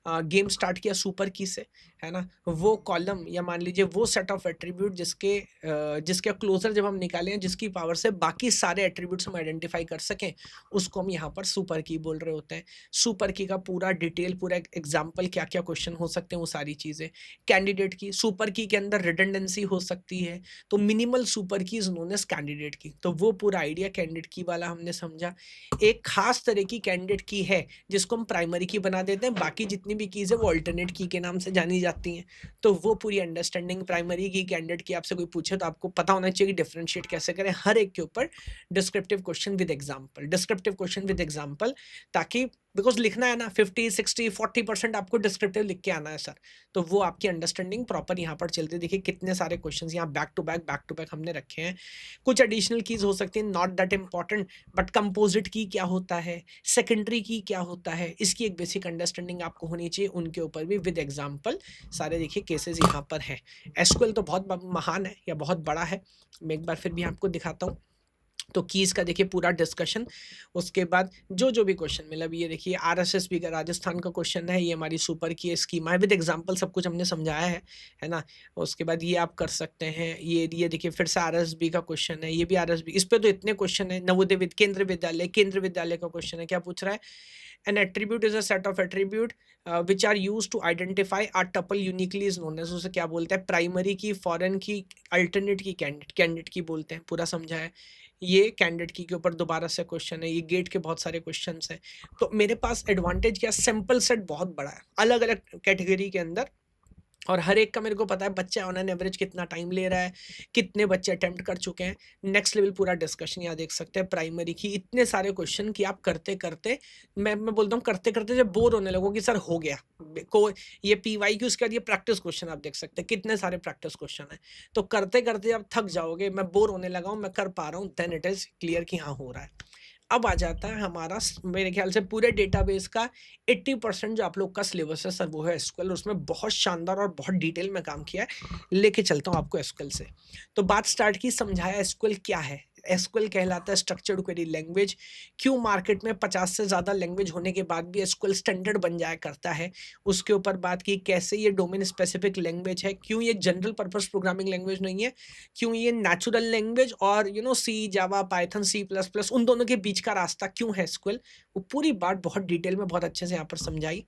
A: गेम स्टार्ट किया सुपर की से, है ना? वो कॉलम या मान लीजिए वो सेट ऑफ एट्रीब्यूट जिसके क्लोजर जब हम निकालें हैं, जिसकी पावर से बाकी सारे एट्रीब्यूट्स हम आइडेंटिफाई कर सकें, उसको हम यहाँ पर सुपर की बोल रहे होते हैं। सुपर की का पूरा डिटेल, पूरा एग्जाम्पल, क्या क्या क्वेश्चन हो सकते हैं, वो सारी चीज़ें। कैंडिडेट की, सुपर की के अंदर रिडंडेंसी हो सकती है, तो मिनिमल सुपर की इज नोन एज कैंडिडेट की। तो वो पूरा आइडिया कैंडिडेट की वाला हमने समझा। एक खास तरह की कैंडिडेट की है जिसको हम प्राइमरी की बना देते हैं, बाकी जितनी भी कीज है वो अल्टरनेट की के नाम से जानी जाती हैं। तो वो पूरी अंडरस्टैंडिंग प्राइमरी की कैंडिडेट की आपसे कोई पूछे तो आपको पता होना चाहिए कि डिफरेंशिएट कैसे करें, हर एक के ऊपर descriptive question with example, descriptive question with example, ताकि बिकॉज लिखना है ना 50 60 40% आपको डिस्क्रिप्टिव लिख के आना है सर, तो वो आपकी अंडरस्टैंडिंग प्रॉपर यहाँ पर चलती है। देखिए कितने सारे क्वेश्चंस यहाँ बैक टू बैक हमने रखे हैं। कुछ एडिशनल कीज हो सकती हैं, not that important, but composite key क्या होता है, सेकेंडरी की क्या होता है, इसकी एक बेसिक अंडरस्टैंडिंग आपको होनी चाहिए। उनके ऊपर भी विद एग्जाम्पल सारे देखिए केसेस यहाँ पर हैं। एसक्यूएल तो बहुत महान है या बहुत बड़ा है, मैं एक बार फिर भी आपको दिखाता हूँ। तो कीज़ का देखिए पूरा डिस्कशन, उसके बाद जो भी क्वेश्चन मिला, अभी ये देखिए आरएसएसबी का राजस्थान का क्वेश्चन है, ये हमारी सुपर की स्कीमा है, विद एग्जांपल सब कुछ हमने समझाया है ना? उसके बाद ये आप कर सकते हैं, ये देखिए फिर से आरएसबी का क्वेश्चन है, ये भी आरएसबी, इस पे तो इतने क्वेश्चन है। नवोदय केंद्र विद्यालय का क्वेश्चन है, क्या पूछ रहा है? An attribute is a set of attribute which are use to identify are tuple uniquely is known as, उसे क्या बोलते हैं? प्राइमरी की, फॉरेन की, अल्टरनेट की, कैंडिडेट की बोलते हैं, पूरा समझा है। ये कैंडिडेट की के ऊपर दोबारा से क्वेश्चन है, ये गेट के बहुत सारे क्वेश्चंस हैं। तो मेरे पास एडवांटेज क्या, सैंपल सेट बहुत बड़ा है अलग अलग कैटेगरी के अंदर, और हर एक का मेरे को पता है बच्चा ऑन एन एवरेज कितना टाइम ले रहा है, कितने बच्चे अटेम्प्ट कर चुके हैं। नेक्स्ट लेवल पूरा डिस्कशन यहाँ देख सकते हैं प्राइमरी की, इतने सारे क्वेश्चन कि आप करते करते, मैं बोलता हूँ करते करते जब बोर होने लगो कि सर हो गया को, ये पीवाई की, उसके बाद ये प्रैक्टिस क्वेश्चन आप देख सकते हैं कितने सारे प्रैक्टिस क्वेश्चन है। तो करते करते जब थक जाओगे, मैं बोर होने लगा हूँ, मैं कर पा रहा हूँ, देन इट इज क्लियर कि हाँ हो रहा है। अब आ जाता है हमारा मेरे ख्याल से पूरे डेटाबेस का 80% जो आप लोग का सिलेबस है सर, वो है एसक्यूएल। उसमें बहुत शानदार और बहुत डिटेल में काम किया है, लेके चलता हूँ आपको एसक्यूएल से। तो बात स्टार्ट की, समझाया एसक्यूएल क्या है। एसक्यूएल कहलाता है स्ट्रक्चर्ड क्वेरी लैंग्वेज। क्यों मार्केट में 50 से ज़्यादा लैंग्वेज होने के बाद भी एसक्यूएल स्टैंडर्ड बन जाया करता है, उसके ऊपर बात की। कैसे ये डोमेन स्पेसिफिक लैंग्वेज है, क्यों ये जनरल पर्पस प्रोग्रामिंग लैंग्वेज नहीं है, क्यों ये नेचुरल लैंग्वेज और सी, जावा, पाइथन, सी प्लस प्लस उन दोनों के बीच का रास्ता क्यों है एसक्यूएल, वो पूरी बात बहुत डिटेल में बहुत अच्छे से यहाँ पर समझाई।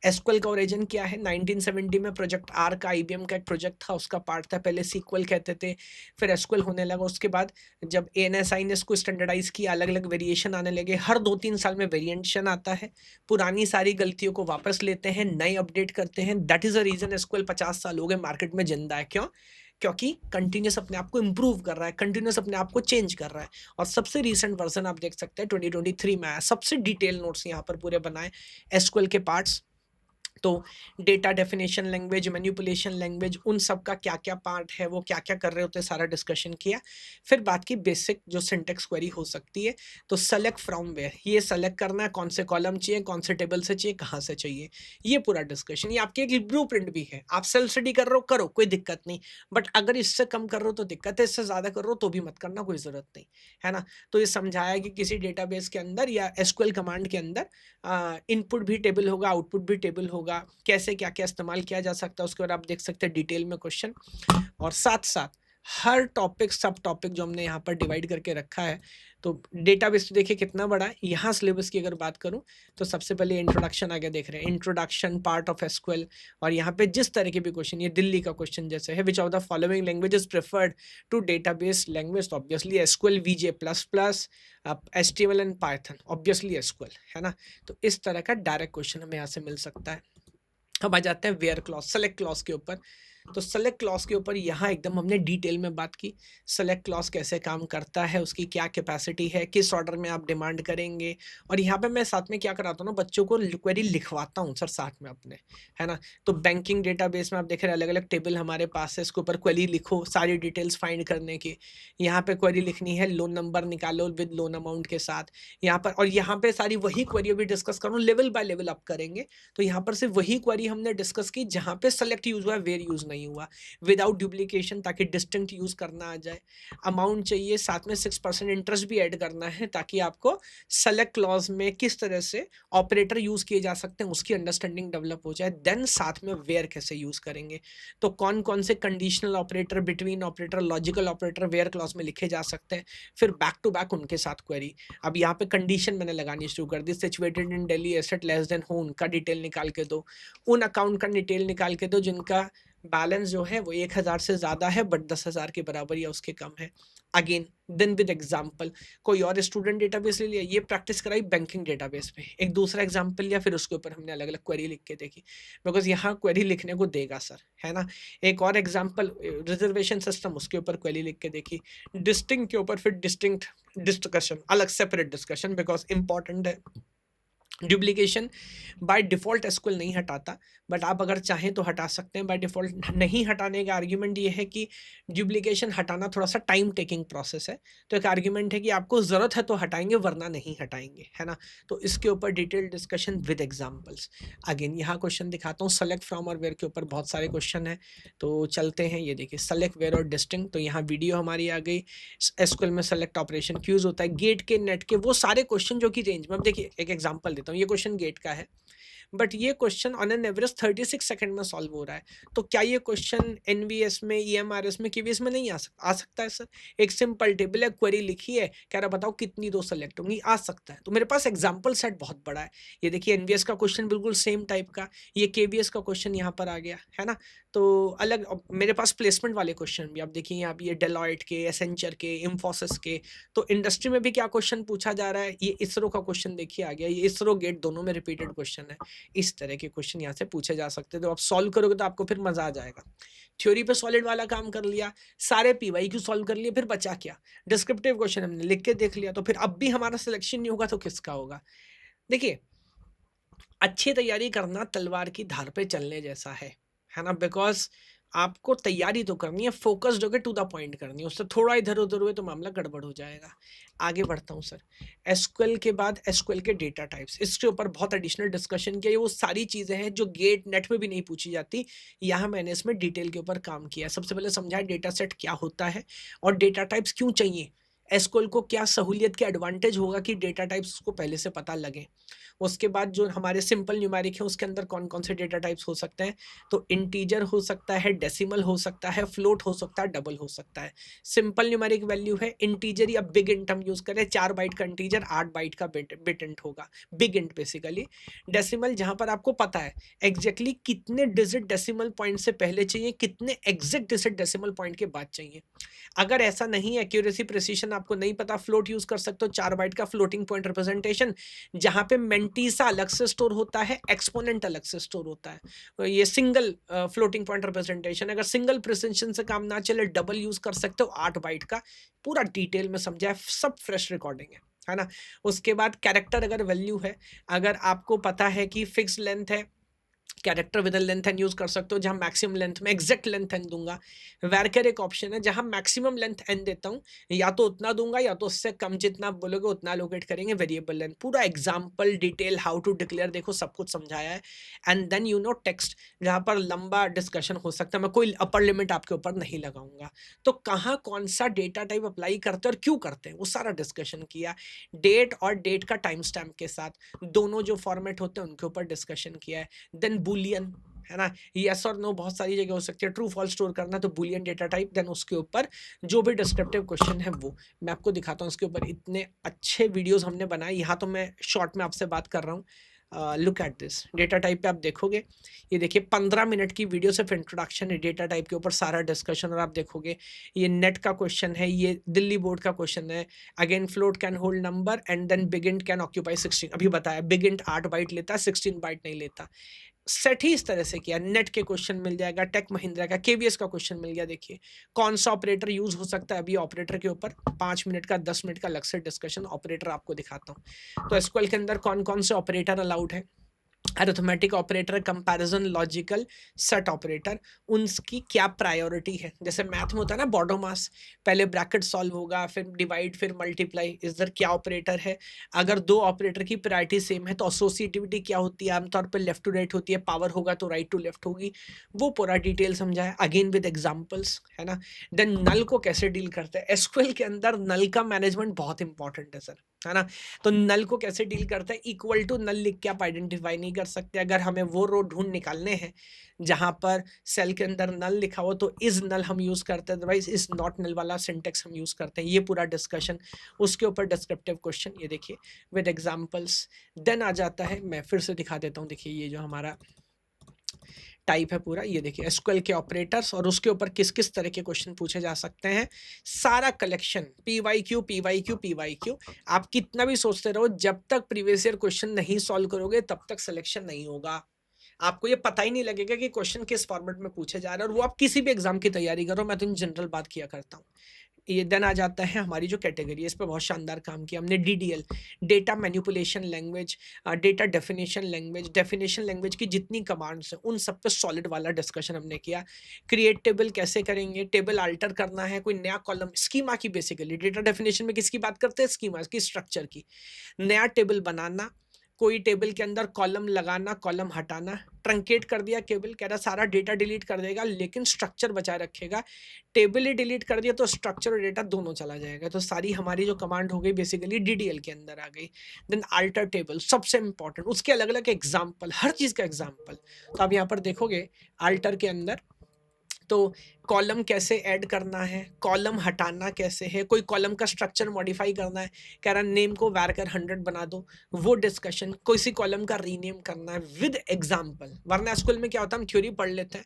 A: एसक्यूएल का ओरिजिन क्या है, 1970 में प्रोजेक्ट आर का, आईबीएम का एक प्रोजेक्ट था, उसका पार्ट था। पहले सीक्वल कहते थे, फिर एसक्यूएल होने लगा। उसके बाद जब एएनएसआई ने इसको स्टैंडर्डाइज किया, अलग अलग वेरिएशन आने लगे। हर 2-3 साल में वेरिएशन आता है, पुरानी सारी गलतियों को वापस लेते हैं, नए अपडेट करते हैं। That is the reason SQL 50 साल हो गए मार्केट में जिंदा है। क्यों? क्योंकि कंटिन्यूस अपने आप को इम्प्रूव कर रहा है, कंटिन्यूस अपने आप को चेंज कर रहा है। और सबसे रीसेंट वर्जन आप देख सकते हैं 2023 में आया, सबसे डिटेल नोट्स यहाँ पर पूरे बनाए एसक्यूएल के पार्ट्स। तो data definition language, manipulation language, उन सब का क्या क्या पार्ट है, वो क्या क्या कर रहे होते हैं, सारा डिस्कशन किया। फिर बात की बेसिक जो सिंटेक्स क्वेरी हो सकती है। तो सेलेक्ट फ्रॉम वेयर, ये सेलेक्ट करना है कौन से कॉलम चाहिए, कौन से टेबल से चाहिए, कहाँ से चाहिए, ये पूरा डिस्कशन। ये आपकी एक ब्लूप्रिंट भी है। आप सेल्फ स्टडी कर रहे हो, करो, कोई दिक्कत नहीं। बट अगर इससे कम कर रहे हो तो दिक्कत है, इससे ज़्यादा कर रहे हो तो भी मत करना, कोई ज़रूरत नहीं है ना। तो ये समझाया कि किसी डेटाबेस के अंदर या एसक्यूएल कमांड के अंदर इनपुट भी टेबल होगा, आउटपुट भी टेबल होगा, कैसे क्या क्या इस्तेमाल किया जा सकता है, उसके बाद आप देख सकते हैं डिटेल में क्वेश्चन। और साथ साथ हर टॉपिक सब टॉपिक जो हमने यहाँ पर डिवाइड करके रखा है। तो डेटाबेस तो देखिए कितना बड़ा है। यहाँ सिलेबस की अगर बात करूँ तो सबसे पहले इंट्रोडक्शन आगे देख रहे हैं, इंट्रोडक्शन पार्ट ऑफ एसक्यूएल। और यहाँ पे जिस तरह के भी क्वेश्चन, ये दिल्ली का क्वेश्चन जैसे है, which of the following languages preferred to database language, तो obviously SQL, VJ plus plus, HTML and Python, obviously SQL, है ना। तो इस तरह का डायरेक्ट क्वेश्चन हमें यहाँ से मिल सकता है। अब आ जाते हैं वेयर क्लॉज, सेलेक्ट क्लॉज के ऊपर। तो सेलेक्ट क्लॉज के ऊपर यहाँ एकदम हमने डिटेल में बात की। सेलेक्ट क्लॉज कैसे काम करता है, उसकी क्या कैपेसिटी है, किस ऑर्डर में आप डिमांड करेंगे। और यहाँ पे मैं साथ में क्या कराता हूँ ना, बच्चों को क्वेरी लिखवाता हूँ सर साथ में अपने, है ना। तो बैंकिंग डेटाबेस में आप देख रहे हैं अलग अलग टेबल हमारे पास है, इसके ऊपर क्वेरी लिखो सारी डिटेल्स फाइंड करने की। यहाँ पे क्वेरी लिखनी है, लोन नंबर निकालो विद लोन अमाउंट के साथ यहाँ पर। और यहाँ पे सारी वही क्वेरी अभी डिस्कस करूँ, लेवल बाय लेवल अप करेंगे। तो यहाँ पर से वही क्वेरी हमने डिस्कस की जहाँ पे सेलेक्ट यूज हुआ, वेयर यूज नहीं हुआ, विदाउट डुप्लीकेशन, ताकि डिस्टिंक्ट यूज करना आ जाए। अमाउंट चाहिए, साथ में 6% इंटरेस्ट भी ऐड करना है, ताकि आपको सेलेक्ट क्लॉज में किस तरह से ऑपरेटर यूज किए जा सकते हैं उसकी अंडरस्टैंडिंग डेवलप हो जाए। देन साथ में वेयर कैसे यूज करेंगे, तो कौन कौन से conditional operator, between operator, logical operator where clause में लिखे जा सकते हैं। फिर बैक टू बैक उनके साथ क्वेरी। अब यहाँ पे कंडीशन मैंने लगानी शुरू कर दी, situated in Delhi, asset less than हो, उनका डिटेल निकाल के दो, उन अकाउंट का डिटेल निकाल के दो जिनका बैलेंस जो है वो 1000 से ज़्यादा है बट 10,000 के बराबर या उसके कम है। अगेन देन विद एग्जाम्पल, कोई और स्टूडेंट डेटाबेस ले लिया, ये प्रैक्टिस कराई बैंकिंग डेटाबेस पे, एक दूसरा एग्जाम्पल लिया, फिर उसके ऊपर हमने अलग अलग क्वेरी लिख के देखी, बिकॉज यहाँ क्वेरी लिखने को देगा सर, है ना। एक और एग्जाम्पल रिजर्वेशन सिस्टम, उसके ऊपर क्वेरी लिख के देखी। डिस्टिंक्ट के ऊपर फिर डिस्टिंक्ट डिस्कशन, अलग सेपरेट डिस्कशन, बिकॉज इंपॉर्टेंट है। डुप्लीकेशन बाय डिफ़ॉल्ट एसक्यूएल नहीं हटाता, बट आप अगर चाहें तो हटा सकते हैं। बाय डिफ़ॉल्ट नहीं हटाने का आर्ग्यूमेंट ये है कि डुप्लीकेशन हटाना थोड़ा-सा टाइम टेकिंग प्रोसेस है। तो एक आर्ग्यूमेंट है कि आपको ज़रूरत है तो हटाएँगे वरना नहीं हटाएँगे, है ना? तो इसके ऊपर detailed discussion with examples. Again यहाँ क्वेश्चन दिखाता हूँ, सेलेक्ट फ्रॉम और वेयर के ऊपर बहुत सारे क्वेश्चन हैं, तो चलते हैं। ये देखिए सेलेक्ट, वेयर और डिस्टिंक्ट, तो यहाँ वीडियो हमारी आ गई। एसक्यूएल में सेलेक्ट ऑपरेशन क्यों यूज़ होता है, गेट के, नेट के, वो सारे क्वेश्चन जो कि रेंज में। अब देखिए एक एग्जांपल देता हूँ, ये क्वेश्चन गेट का है, बट ये question on an average 36 second में सॉल्व हो रहा है। तो क्या ये क्वेश्चन एनवीएस में, ईएमआरएस में, केवीएस में नहीं आ सकता है सर? एक सिंपल टेबल है, क्वेरी लिखी है, कह रहा बताओ कितनी रो सेलेक्ट होंगी, आ सकता है। तो मेरे पास एग्जाम्पल सेट बहुत बड़ा है। ये देखिए एनवीएस का क्वेश्चन बिल्कुल सेम टाइप का, ये केवीएस का क्वेश्चन यहाँ पर आ गया, है ना। तो अलग मेरे पास प्लेसमेंट वाले क्वेश्चन भी, आप देखिए यहाँ ये डेलॉयट के, एसेंचर के, इंफोसिस के। तो इंडस्ट्री में भी क्या क्वेश्चन पूछा जा रहा है, ये इसरो का क्वेश्चन देखिए आ गया, ये इसरो गेट दोनों में रिपीटेड क्वेश्चन है। इस तरह के क्वेश्चन यहाँ से पूछे जा सकते हैं, तो आप सॉल्व करोगे तो आपको फिर मजा आ जाएगा। थ्योरी पे सॉलिड वाला काम कर लिया, सारे पीवाईक्यू सॉल्व कर लिए, फिर बचा क्या, डिस्क्रिप्टिव क्वेश्चन हमने लिख के देख लिया। तो फिर अब भी हमारा सिलेक्शन नहीं होगा तो किसका होगा? देखिए अच्छी तैयारी करना तलवार की धार पे चलने जैसा है ना। बिकॉज आपको तैयारी तो करनी है, फोकस्ड होकर टू द पॉइंट करनी है, उससे थोड़ा इधर उधर हुए तो मामला गड़बड़ हो जाएगा। आगे बढ़ता हूँ सर। एसक्यूएल के बाद एसक्यूएल के डेटा टाइप्स, इसके ऊपर बहुत एडिशनल डिस्कशन किया। ये वो सारी चीज़ें हैं जो गेट नेट में भी नहीं पूछी जाती, यहाँ मैंने इसमें डिटेल के ऊपर काम किया। सबसे पहले समझाया डेटा सेट क्या होता है और डेटा टाइप्स क्यों चाहिए एसक्यूएल को क्या सहूलियत के एडवांटेज होगा कि डेटा टाइप्स को पहले से पता लगे। उसके बाद जो हमारे सिंपल न्यूमेरिक है उसके अंदर कौन-कौन से डेटा टाइप्स हो सकते हैं, तो इंटीजर हो सकता है, डेसिमल हो सकता है, फ्लोट हो सकता है, डबल हो सकता है। सिंपल न्यूमेरिक वैल्यू है इंटीजर या बिग इंट हम यूज़ करें, 4 बाइट का इंटीजर 8 बाइट का बिट इंट होगा, बिग इंट बेसिकली। डेसिमल जहाँ पर आपको पता है एग्ज़ैक्टली कितने डिजिट डेसिमल पॉइंट से पहले चाहिए, कितने एग्ज़ैक्ट डिजिट डेसिमल पॉइंट के बाद चाहिए। अगर ऐसा नहीं है, एक्यूरेसी प्रिसिशन आपको नहीं पता, फ्लोट यूज़ कर सकते हो, 4 बाइट का फ्लोटिंग पॉइंट रिप्रेजेंटेशन, जहाँ पे मेंटीसा अलग से स्टोर होता है, एक्सपोनेंट अलग से स्टोर होता है। ये सिंगल फ्लोटिंग पॉइंट रिप्रेजेंटेशन, अगर सिंगल प्रिसिशन से काम ना चले, डबल यूज़ कर सकते हो 8 बाइट का, पूरा डिटेल में समझा है, सब फ्रेश रिकॉर्डिंग है ना? उसके बाद कैरेक्टर अगर वैल्यू है, अगर आपको पता है कि फिक्स लेंथ है, character with length N use कर सकते हो, जहां मैक्सिमम लेंथ में एग्जैक्ट लेंथ एन दूंगा। वेरकर एक ऑप्शन है जहां मैक्सिमम लेंथ एन देता हूं, या तो उतना दूंगा या तो उससे कम, जितना आप बोलोगे उतना लोकेट करेंगे वेरिएबल लेंथ। पूरा example detail how to declare देखो सब कुछ समझाया है। And then you know text, जहां पर लंबा डिस्कशन हो सकता है, मैं कोई अपर लिमिट आपके ऊपर नहीं लगाऊंगा। तो कहाँ कौन सा डेटा टाइप अप्लाई करते हैं और क्यों करते हैं वो सारा डिस्कशन किया। डेट और डेट का टाइम स्टैम्प के साथ दोनों जो फॉर्मेट होते हैं उनके ऊपर डिस्कशन किया है। देन बुलियन, है ना, यस और नो बहुत सारी जगह हो सकती है, ट्रू फॉल्स स्टोर करना तो बुलियन डेटा टाइप। देन उसके ऊपर जो भी डिस्क्रिप्टिव क्वेश्चन है वो मैं आपको दिखाता हूँ। उसके ऊपर इतने अच्छे वीडियोस हमने बनाए, यहाँ तो मैं शॉर्ट में आपसे बात कर रहा हूँ। Look at this data type पे आप देखोगे, ये देखिए 15 मिनट की वीडियो सिर्फ इंट्रोडक्शन है डेटा टाइप के ऊपर, सारा डिस्कशन। और आप देखोगे ये नेट का क्वेश्चन है, ये दिल्ली बोर्ड का क्वेश्चन है। Again float can hold number and then big int can occupy 16, अभी बताया बिग इंट 8 बाइट लेता है, 16 बाइट नहीं लेता। सेट ही इस तरह से किया। नेट के क्वेश्चन मिल जाएगा, टेक महिंद्रा का, केवीएस का क्वेश्चन मिल गया। देखिए कौन सा ऑपरेटर यूज हो सकता है, अभी ऑपरेटर के ऊपर 5 मिनट का 10 मिनट का अलग से डिस्कशन ऑपरेटर आपको दिखाता हूँ। तो एसक्यूएल के अंदर कौन कौन से ऑपरेटर अलाउड है, arithmetic operator, comparison, logical, set operator, उनकी क्या प्रायोरिटी है। जैसे मैथ में होता है ना बॉर्डर मास, पहले ब्रैकेट सॉल्व होगा, फिर डिवाइड, फिर मल्टीप्लाई, इधर क्या ऑपरेटर है। अगर दो ऑपरेटर की प्रायोरिटी सेम है तो एसोसिएटिविटी क्या होती है, आमतौर पर लेफ्ट टू राइट होती है, पावर होगा तो राइट टू लेफ्ट होगी। वो पूरा डिटेल समझा है, अगेन विद एग्जाम्पल्स, है ना। देन नल को कैसे डील करते हैं, एसक्यूएल के अंदर नल का मैनेजमेंट बहुत इंपॉर्टेंट है सर, है ना। तो नल को कैसे डील करते हैं, इक्वल टू नल लिख के आप आइडेंटिफाई नहीं कर सकते। अगर हमें वो रो ढूंढ निकालने हैं जहां पर सेल के अंदर नल लिखा हो तो इज नल हम यूज करते हैं, अदरवाइज इज नॉट नल वाला सिंटेक्स हम यूज करते हैं। ये पूरा डिस्कशन, उसके ऊपर डिस्क्रिप्टिव क्वेश्चन, ये देखिए विद एग्जांपल्स। देन आ जाता है, मैं फिर से दिखा देता हूँ, देखिए ये जो हमारा टाइप है पूरा, ये देखिए एसक्यूएल के ऑपरेटर्स और उसके ऊपर किस किस तरह के क्वेश्चन पूछे जा सकते हैं, सारा कलेक्शन, पीवाईक्यू पीवाईक्यू पीवाईक्यू। आप कितना भी सोचते रहो, जब तक प्रीवियस ईयर क्वेश्चन नहीं सॉल्व करोगे तब तक सिलेक्शन नहीं होगा। आपको ये पता ही नहीं लगेगा कि क्वेश्चन किस फॉर्मेट में पूछे जा रहे हैं, और वो आप किसी भी एग्जाम की तैयारी करो, मैं तो इन जनरल बात किया करता हूँ। ये देन आ जाता है हमारी जो कैटेगरी है, इस पे बहुत शानदार काम किया हमने। DDL, data manipulation language, data definition language की जितनी कमांड्स हैं उन सब पे सॉलिड वाला डिस्कशन हमने किया। क्रिएट टेबल कैसे करेंगे, टेबल अल्टर करना है, कोई नया कॉलम, स्कीमा की बेसिकली डेटा डेफिनेशन में किसकी बात करते हैं, स्कीमा की, स्ट्रक्चर की। नया टेबल बनाना, कोई टेबल के अंदर कॉलम लगाना, कॉलम हटाना, ट्रंकेट कर दिया टेबल, कह रहा सारा डेटा डिलीट कर देगा लेकिन स्ट्रक्चर बचाए रखेगा। टेबल ही डिलीट कर दिया तो स्ट्रक्चर और डेटा दोनों चला जाएगा। तो सारी हमारी जो कमांड हो गई बेसिकली डीडीएल के अंदर आ गई। देन अल्टर टेबल सबसे इंपॉर्टेंट, उसके अलग अलग एग्जाम्पल, हर चीज का एग्जाम्पल। तो आप यहाँ पर देखोगे अल्टर के अंदर तो कॉलम कैसे ऐड करना है, कॉलम हटाना कैसे है, कोई कॉलम का स्ट्रक्चर मॉडिफाई करना है, कह रहा नेम को varchar 100 बना दो, वो डिस्कशन, किसी कॉलम का रीनेम करना है विद एग्जांपल। वरना स्कूल में क्या होता है हम थ्योरी पढ़ लेते हैं,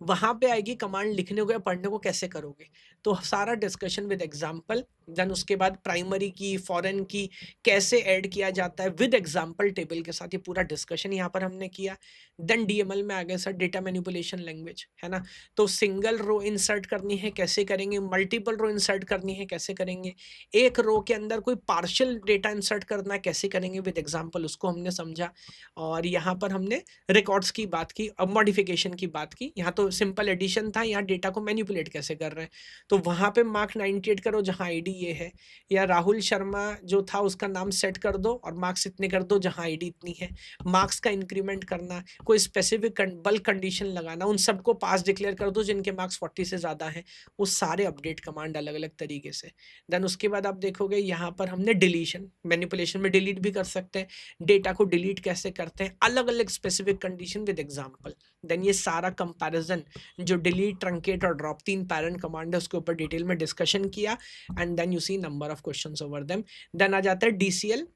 A: वहां पे आएगी कमांड लिखने को या पढ़ने को कैसे करोगे, तो सारा डिस्कशन विद एग्जांपल। देन उसके बाद प्राइमरी की, फॉरेन की कैसे ऐड किया जाता है विद एग्जांपल टेबल के साथ, ये पूरा डिस्कशन यहाँ पर हमने किया। देन डीएमएल में आ गए सर डेटा मैनिपुलेशन लैंग्वेज, है ना। तो सिंगल रो इंसर्ट करनी है कैसे करेंगे, मल्टीपल रो इंसर्ट करनी है कैसे करेंगे, एक रो के अंदर कोई पार्शियल डेटा इंसर्ट करना है कैसे करेंगे विद एग्जांपल, उसको हमने समझा। और यहाँ पर हमने रिकॉर्ड्स की बात की, अब मॉडिफिकेशन की बात की। यहाँ तो सिंपल एडिशन था, यहाँ डेटा को मैनिपुलेट कैसे कर रहे हैं, तो वहाँ पे मार्क 98 करो जहाँ आईडी ये है, या राहुल शर्मा जो था उसका नाम सेट कर दो और मार्क्स इतने कर दो जहाँ आईडी इतनी है। मार्क्स का इंक्रीमेंट करना, कोई स्पेसिफिक बल्क कंडीशन लगाना, उन सबको पास डिक्लेयर कर दो जिनके मार्क्स 40 से ज़्यादा हैं। वो सारे अपडेट कमांड अलग अलग तरीके से। देन उसके बाद आप देखोगे यहाँ पर हमने डिलीशन, मैनिपुलेशन में डिलीट भी कर सकते हैं, डेटा को डिलीट कैसे करते हैं, अलग अलग specific condition with example. Then ये सारा कंपैरिजन जो डिलीट, ट्रंकेट और ड्रॉप, 3 पैरेंट कमांड है, उसके ऊपर डिटेल में डिस्कशन किया। And then you see number of questions over them. Then आ जाता है डीसीएल।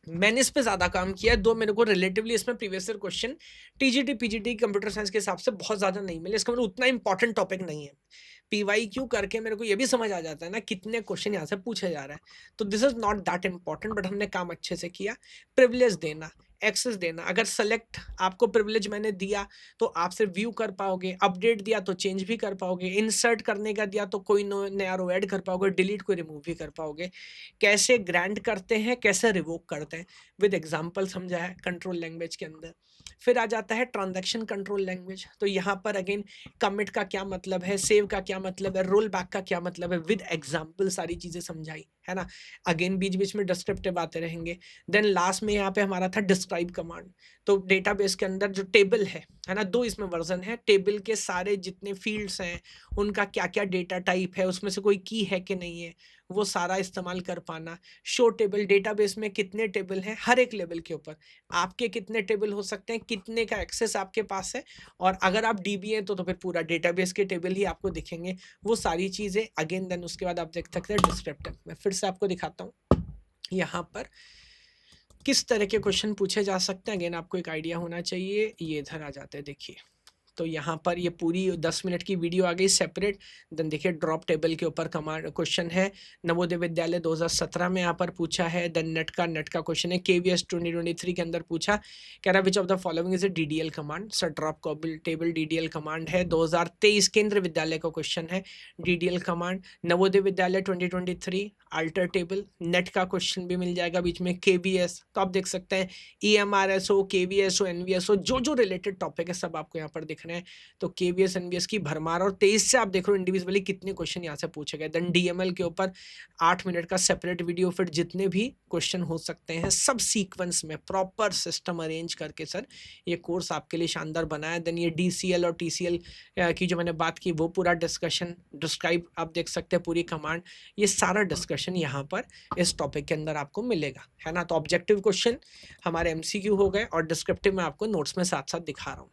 A: मैंने इस पे ज्यादा काम किया है, दो मेरे को रिलेटिवली इसमें previous year question TGT PGT computer science के हिसाब से बहुत ज्यादा नहीं मिले, इसका मतलब उतना इंपॉर्टेंट टॉपिक नहीं है। पीवाईक्यू करके मेरे को ये भी समझ आ जाता है ना कितने क्वेश्चन यहाँ से पूछे जा रहा है, तो this is not that important, but हमने काम अच्छे से किया। प्रिविलेज देना, एक्सेस देना, अगर सेलेक्ट आपको प्रिविलेज मैंने दिया तो आप सिर्फ व्यू कर पाओगे, अपडेट दिया तो चेंज भी कर पाओगे, इंसर्ट करने का दिया तो कोई नया रो ऐड कर पाओगे, डिलीट को रिमूव भी कर पाओगे। कैसे ग्रांट करते हैं, कैसे रिवोक करते हैं, विद एग्जाम्पल समझा है कंट्रोल लैंग्वेज के अंदर। फिर आ जाता है ट्रांजैक्शन कंट्रोल लैंग्वेज, तो यहाँ पर अगेन कमिट का क्या मतलब है, सेव का क्या मतलब है, रोल बैक का क्या मतलब है, विद एग्जाम्पल सारी चीजें समझाई है ना। अगेन बीच बीच में डिस्क्रिप्टिव आते रहेंगे। देन लास्ट में यहाँ पे हमारा था डिस्क्राइब कमांड, तो डेटाबेस के अंदर जो टेबल है ना, दो इसमें वर्जन है, टेबल के सारे जितने फील्ड्स हैं उनका क्या क्या डेटा टाइप है, उसमें से कोई की है कि नहीं है, वो सारा इस्तेमाल कर पाना। शो टेबल, डेटाबेस में कितने टेबल हैं हर एक लेवल के ऊपर, आपके कितने टेबल हो सकते हैं, कितने का एक्सेस आपके पास है, और अगर आप डीबी हैं तो फिर पूरा डेटाबेस के टेबल ही आपको दिखेंगे, वो सारी चीज़ें। अगेन देन उसके बाद आप देख सकते हैं डिस्क्रिप्टिव। मैं फिर से आपको दिखाता हूँ यहाँ पर किस तरह के क्वेश्चन पूछे जा सकते हैं। अगेन आपको एक आइडिया होना चाहिए। ये इधर आ जाते हैं, देखिए तो यहाँ पर ये पूरी 10 मिनट की वीडियो आ गई सेपरेट। देन देखिए ड्रॉप टेबल के ऊपर कमांड क्वेश्चन है, नवोदय विद्यालय 2017 में यहाँ पर पूछा है। देन नेट का क्वेश्चन है केवीएस 2023 के अंदर पूछा, कह रहा विच of the following is a DDL command. Sir drop table DDL command है। 2023 केंद्र विद्यालय का क्वेश्चन है, DDL command. Navodaya Vidyalaya 2023 alter table. Net का क्वेश्चन भी मिल जाएगा बीच में, केवीएस, तो आप देख सकते हैं ईएमआरएसओ, केवीएसओ, एनवीएसओ, जो जो रिलेटेड टॉपिक है सब आपको यहाँ पर दिख रहे हैं। तो केवीएस एनवीएस की भरमार, और 23 से आप देख रहे हो इंडिविजुअली कितने क्वेश्चन यहाँ से पूछे गए। देन डीएमएल के ऊपर 8 मिनट का सेपरेट वीडियो, फिर जितने भी क्वेश्चन हो सकते हैं सब सीक्वेंस में प्रॉपर सिस्टम अरेंज करके सर ये कोर्स आपके लिए शानदार बनाया। देन ये डीसीएल और टीसीएल की जो मैंने बात की वो पूरा डिस्कशन, डिस्क्राइब आप देख सकते हैं पूरी कमांड, ये सारा डिस्कशन यहाँ पर इस टॉपिक के अंदर आपको मिलेगा, है ना। तो ऑब्जेक्टिव क्वेश्चन हमारे एमसीक्यू हो गए, और डिस्क्रिप्टिव में आपको नोट्स में साथ साथ दिखा रहा हूँ।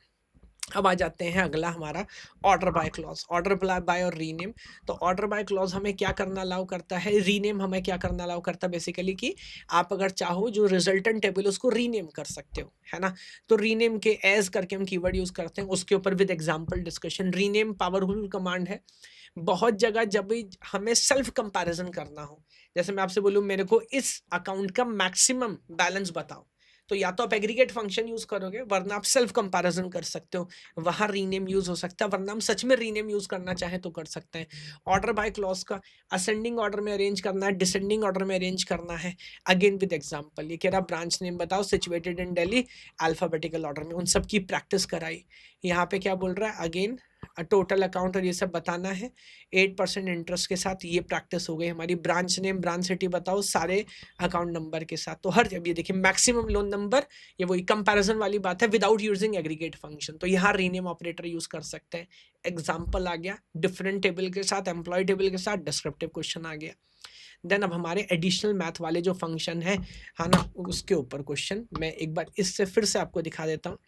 A: अब आ जाते हैं अगला हमारा order by clause, order by और रीनेम। तो ऑर्डर बाय क्लॉज हमें क्या करना अलाउ करता है, रीनेम हमें क्या करना अलाउ करता है, बेसिकली कि आप अगर चाहो जो रिजल्टेंट टेबल उसको रीनेम कर सकते हो, है ना। तो रीनेम के एज करके हम कीवर्ड यूज करते हैं, उसके ऊपर with example discussion. Rename powerful command है। बहुत जगह जब भी हमें सेल्फ कंपैरिजन करना हो, जैसे मैं आपसे बोलूं मेरे को इस अकाउंट का मैक्सिमम बैलेंस बताओ, तो या तो आप एग्रीगेट फंक्शन यूज करोगे, वरना आप सेल्फ कंपैरिजन कर सकते हो, वहां रीनेम यूज हो सकता है, वरना हम सच में रीनेम यूज करना चाहें तो कर सकते हैं। ऑर्डर बाय क्लॉज का असेंडिंग ऑर्डर में अरेंज करना है, डिसेंडिंग ऑर्डर में अरेंज करना है। अगेन विद एग्जांपल, ये कह रहा ब्रांच नेम बताओ situated in Delhi, alphabetical order में, उन सब की प्रैक्टिस कराई। यहाँ पे क्या बोल रहा है, अगेन टोटल अकाउंट और ये सब बताना है 8% इंटरेस्ट के साथ, ये प्रैक्टिस हो गई हमारी। ब्रांच नेम, ब्रांच सिटी बताओ सारे अकाउंट नंबर के साथ। तो हर जब ये देखिए मैक्सिमम लोन नंबर, ये वही कंपैरिजन वाली बात है विदाउट यूजिंग एग्रीगेट फंक्शन, तो यहाँ रीनेम ऑपरेटर यूज कर सकते हैं। एग्जाम्पल आ गया डिफरेंट टेबल के साथ, एम्प्लॉय टेबल के साथ, डिस्क्रिप्टिव क्वेश्चन आ गया। देन अब हमारे एडिशनल मैथ वाले जो फंक्शन है ना, उसके ऊपर क्वेश्चन मैं एक बार इससे फिर से आपको दिखा देता हूँ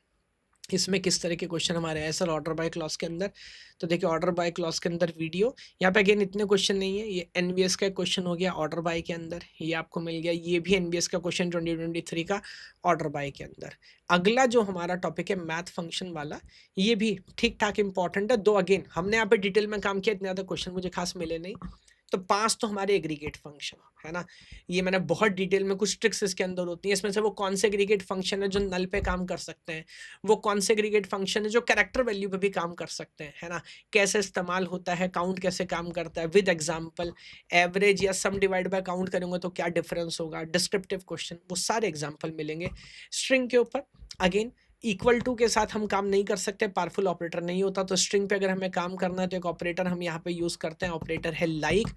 A: इसमें किस तरह के क्वेश्चन हमारे हैं सर ऑर्डर बाय क्लॉज के अंदर। तो देखिए ऑर्डर बाय क्लॉज के अंदर वीडियो, यहाँ पे अगेन इतने क्वेश्चन नहीं है, ये एनबीएस का क्वेश्चन हो गया ऑर्डर बाय के अंदर, ये आपको मिल गया। ये भी एनबीएस का क्वेश्चन 2023 का ऑर्डर बाय के अंदर। अगला जो हमारा टॉपिक है मैथ फंक्शन वाला, ये भी ठीक ठाक इंपॉर्टेंट है। दो अगेन हमने यहाँ पे डिटेल में काम किया, इतने ज़्यादा क्वेश्चन मुझे खास मिले नहीं। तो 5 तो हमारे एग्रीगेट फंक्शन है ना, ये मैंने बहुत डिटेल में कुछ ट्रिक्स इसके अंदर होती है। इसमें से वो कौन से एग्रीगेट फंक्शन है जो नल पे काम कर सकते हैं, वो कौन से एग्रीगेट फंक्शन है जो कैरेक्टर वैल्यू पे भी काम कर सकते हैं, है ना। कैसे इस्तेमाल होता है, काउंट कैसे काम करता है, विद एग्जांपल। एवरेज या सम डिवाइड बाय काउंट करेंगे तो क्या डिफरेंस होगा, डिस्क्रिप्टिव क्वेश्चन, वो सारे एग्जांपल मिलेंगे। स्ट्रिंग के ऊपर अगेन इक्वल टू के साथ हम काम नहीं कर सकते, पावरफुल ऑपरेटर नहीं होता, तो स्ट्रिंग पे अगर हमें काम करना है तो एक ऑपरेटर हम यहाँ पे यूज़ करते हैं, ऑपरेटर है लाइक।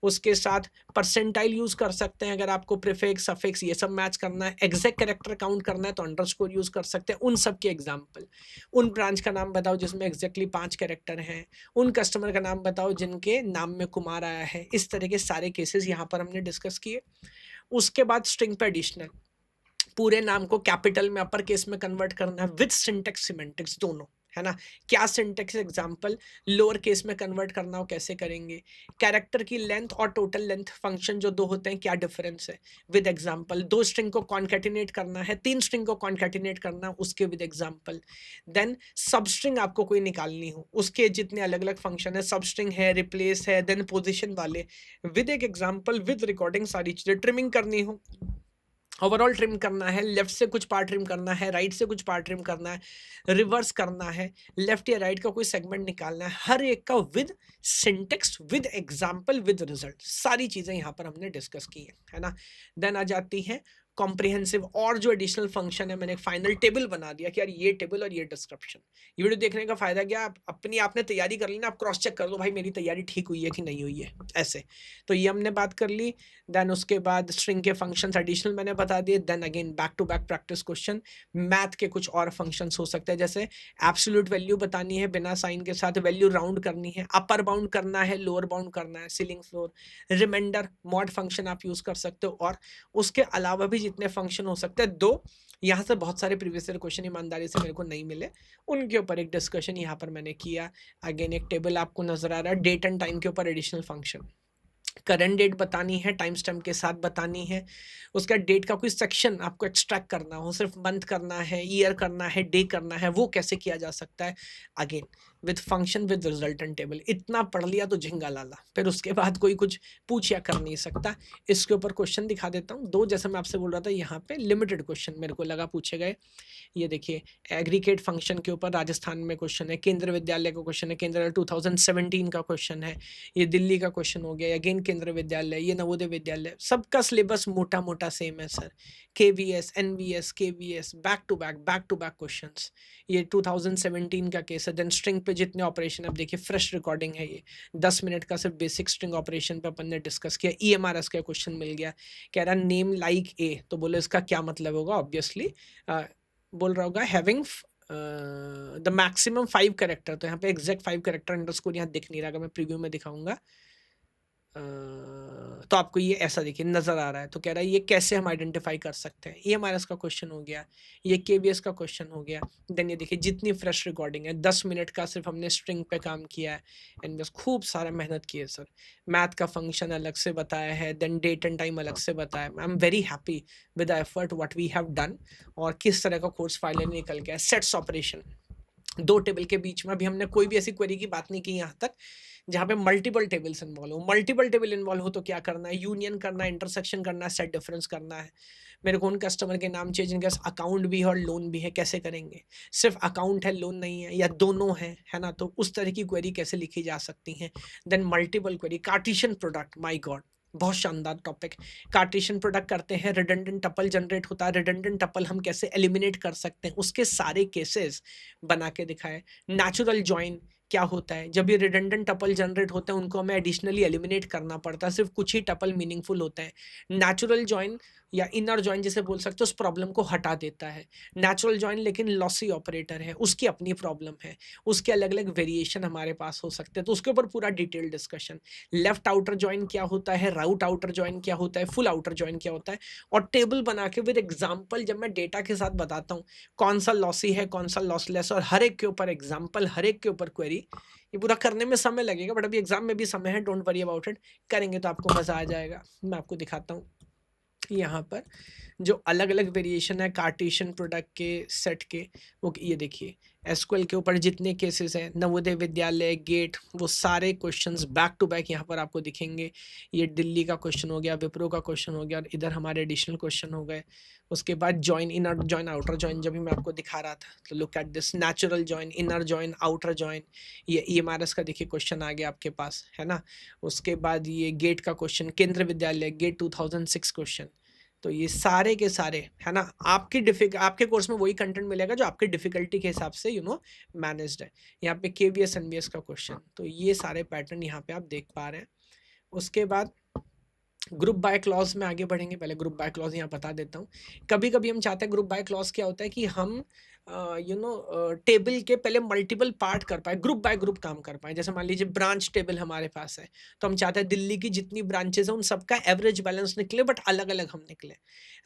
A: उसके साथ परसेंटाइल यूज़ कर सकते हैं अगर आपको प्रीफिक्स सफिक्स ये सब मैच करना है। एग्जैक्ट कैरेक्टर काउंट करना है तो अंडरस्कोर यूज़ कर सकते हैं। उन सब के एग्जाम्पल, उन ब्रांच का नाम बताओ जिसमें एग्जैक्टली 5 कैरेक्टर हैं, उन कस्टमर का नाम बताओ जिनके नाम में कुमार आया है। इस तरह के सारे केसेस यहाँ पर हमने डिस्कस किए। उसके बाद स्ट्रिंग पे एडिशनल, पूरे नाम को कैपिटल में अपर केस में कन्वर्ट करना है विद सिंटेक्स सिमेंटिक्स दोनों, है ना। क्या सिंटेक्स एग्जांपल, लोअर केस में कन्वर्ट करना हो कैसे करेंगे, कैरेक्टर की लेंथ और टोटल लेंथ फंक्शन जो दो होते हैं क्या डिफरेंस है विद एग्जांपल, दो स्ट्रिंग को कॉन्कैटिनेट करना है, तीन स्ट्रिंग को कॉन्कैटिनेट करना उसके with example. Then substring आपको कोई निकालनी हो, उसके जितने अलग अलग फंक्शन है, सब स्ट्रिंग है, रिप्लेस है, देन पोजिशन वाले विद एक एग्जाम्पल विद रिकॉर्डिंग, सारी चीजें ट्रिमिंग करनी हो, ओवरऑल ट्रिम करना है, लेफ्ट से कुछ पार्ट ट्रिम करना है, राइट से कुछ पार्ट ट्रिम करना है, रिवर्स करना है, लेफ्ट या राइट का कोई सेगमेंट निकालना है, हर एक का with syntax with example with result, सारी चीजें यहाँ पर हमने डिस्कस की है ना। देन आ जाती है कॉम्प्रिहेंसिव, और जो एडिशनल फंक्शन है, मैंने एक फाइनल टेबल बना दिया कि यार ये टेबल और ये डिस्क्रिप्शन। ये वीडियो देखने का फायदा क्या, आप अपनी आपने तैयारी कर ली ना, आप क्रॉस चेक कर लो भाई मेरी तैयारी ठीक हुई है कि नहीं हुई है, ऐसे। तो ये हमने बात कर ली। देन उसके बाद स्ट्रिंग के फंक्शंस एडिशनल मैंने बता दिए। Then again back to back practice question, math के कुछ और फंक्शंस हो सकते हैं, जैसे एब्सोल्यूट वैल्यू बतानी है बिना साइन के साथ, वैल्यू राउंड करनी है, अपर बाउंड करना है, लोअर बाउंड करना है, ceiling floor, reminder, mod function आप यूज कर सकते हो, और उसके अलावा भी जितने फंक्शन हो सकते हैं। दो यहाँ से बहुत सारे प्रीवियस ईयर क्वेश्चन ईमानदारी से मेरे को नहीं मिले, उनके ऊपर एक डिस्कशन यहाँ पर मैंने किया। अगेन एक टेबल आपको नजर आ रहा है, डेट एंड टाइम के ऊपर एडिशनल फंक्शन, करंट डेट बतानी है, टाइम स्टैम्प के साथ बतानी है, उसका डेट का कोई सेक्शन आपको एक्सट्रैक्ट करना हो, सिर्फ मंथ करना है, ईयर करना है, डे करना है, वो कैसे किया जा सकता है, again with function with resultant table. इतना पढ़ लिया तो झिंगा लाला, फिर उसके बाद कोई कुछ पूछ या कर नहीं सकता। इसके ऊपर क्वेश्चन दिखा देता हूँ दो, जैसे मैं आपसे बोल रहा था यहाँ पे लिमिटेड क्वेश्चन मेरे को लगा पूछे गए। ये देखिए एग्रीगेट फंक्शन के ऊपर राजस्थान में क्वेश्चन है, केंद्र विद्यालय का क्वेश्चन है, केंद्र 2017 का क्वेश्चन है, ये दिल्ली का क्वेश्चन हो गया, अगेन केंद्र विद्यालय, ये नवोदय विद्यालय, सबका सिलेबस मोटा मोटा सेम है sir. KVS, NVS, KVS, back to back questions. ये 2017 का केस है। देन स्ट्रिंग पे जितने ऑपरेशन, अब देखिए फ्रेश रिकॉर्डिंग है, ये 10 मिनट का सिर्फ बेसिक स्ट्रिंग ऑपरेशन पे अपन ने डिस्कस किया। ईएमआरएस का क्वेश्चन मिल गया, कह रहा नेम लाइक ए, तो बोले इसका क्या मतलब होगा, ऑब्वियसली बोल रहा होगा हैविंग द मैक्सिमम 5 कैरेक्टर, तो यहाँ पे एग्जैक्ट 5 कैरेक्टर अंडरस्कोर यहाँ दिख नहीं रहा, अगर मैं प्रीव्यू में दिखाऊंगा तो आपको ये ऐसा देखिए नजर आ रहा है। तो कह रहा है ये कैसे हम आइडेंटिफाई कर सकते हैं, ये हमारा इसका क्वेश्चन हो गया, ये केवीएस का क्वेश्चन हो गया। देन ये देखिए जितनी फ्रेश रिकॉर्डिंग है, 10 मिनट का सिर्फ हमने स्ट्रिंग पे काम किया है, एंड बस खूब सारा मेहनत की है सर। मैथ का फंक्शन अलग से बताया है, देन डेट एंड टाइम अलग से बताया। I am very happy with the effort what we have done, और किस तरह का कोर्स फाइनली निकल गया। सेट्स ऑपरेशन, दो टेबल के बीच में अभी हमने कोई भी ऐसी क्वेरी की बात नहीं की यहाँ तक जहाँ पे मल्टीपल टेबल्स इन्वॉल्व हो। मल्टीपल टेबल इन्वॉल्व हो तो क्या करना है, यूनियन करना है, इंटरसेक्शन करना है, सेट डिफरेंस करना है। मेरे को उन कस्टमर के नाम चाहिए जिनके पास अकाउंट भी है और लोन भी है, कैसे करेंगे, सिर्फ अकाउंट है लोन नहीं है, या दोनों है ना, तो उस तरह की क्वेरी कैसे लिखी जा सकती हैं। Then multiple query, Cartesian product, my god बहुत शानदार टॉपिक। कार्टेशियन प्रोडक्ट करते हैं, रिडंडेंट टपल जनरेट होता है, रिडंडेंट टपल हम कैसे एलिमिनेट कर सकते हैं, उसके सारे केसेस बना के दिखाए। नेचुरल जॉइन क्या होता है, जब ये रिडंडेंट टपल जनरेट होते हैं उनको हमें एडिशनली एलिमिनेट करना पड़ता है, सिर्फ कुछ ही टपल मीनिंगफुल होते हैं। नेचुरल जॉइन या इनर जॉइन जिसे बोल सकते हो, उस प्रॉब्लम को हटा देता है। नेचुरल जॉइन लेकिन लॉसी ऑपरेटर है, उसकी अपनी प्रॉब्लम है, उसके अलग अलग वेरिएशन हमारे पास हो सकते हैं, तो उसके ऊपर पूरा detail discussion. Left outer join क्या होता है, राउट आउटर जॉइन क्या होता है, फुल आउटर जॉइन क्या होता है, और टेबल बना के विद एग्जाम्पल जब मैं डेटा के साथ बताता हूँ कौन सा लॉसी है कौन सा लॉसलेस, और हर एक के ऊपर एग्जाम्पल, हर एक के ऊपर क्वेरी। ये पूरा करने में समय लगेगा, बट अभी एग्जाम में भी समय है, डोंट वरी अबाउट इट, करेंगे तो आपको मजा आ जाएगा। मैं आपको दिखाता हूँ यहाँ पर जो अलग अलग वेरिएशन है कार्टेशियन प्रोडक्ट के सेट के, वो ये देखिए एसक्यूएल के ऊपर जितने केसेस हैं, नवोदय विद्यालय, गेट, वो सारे क्वेश्चंस बैक टू बैक यहाँ पर आपको दिखेंगे। ये दिल्ली का क्वेश्चन हो गया, विप्रो का क्वेश्चन हो गया, और इधर हमारे एडिशनल क्वेश्चन हो गए। उसके बाद join, inner join, outer join, जब भी मैं आपको दिखा रहा था, तो look at this, natural join, inner join, outer join, ये ईएमआरएस का देखिए क्वेश्चन आ गया आपके पास, है ना। उसके बाद ये गेट का क्वेश्चन, केंद्र विद्यालय गेट 2006 क्वेश्चन, तो ये सारे के सारे, है ना, आपके कोर्स में वही कंटेंट मिलेगा जो आपकी डिफ़िकल्टी के हिसाब से मैनेज्ड है। यहाँ पे केवीएस, एनवीएस का क्वेश्चन, तो ये सारे पैटर्न यहाँ पे आप देख पा रहे हैं। उसके बाद ग्रुप बाय क्लॉज में आगे बढ़ेंगे। पहले ग्रुप बाय क्लॉज यहाँ बता देता हूँ। कभी-कभी हम चाहते हैं, ग्रुप बाय क्लॉज क्या होता है कि हम टेबल के पहले मल्टीपल पार्ट कर पाएँ, ग्रुप बाय ग्रुप काम कर पाएँ। जैसे मान लीजिए ब्रांच टेबल हमारे पास है, तो हम चाहते हैं दिल्ली की जितनी ब्रांचेज़ हैं उन सबका एवरेज बैलेंस निकले, बट अलग-अलग हम निकले।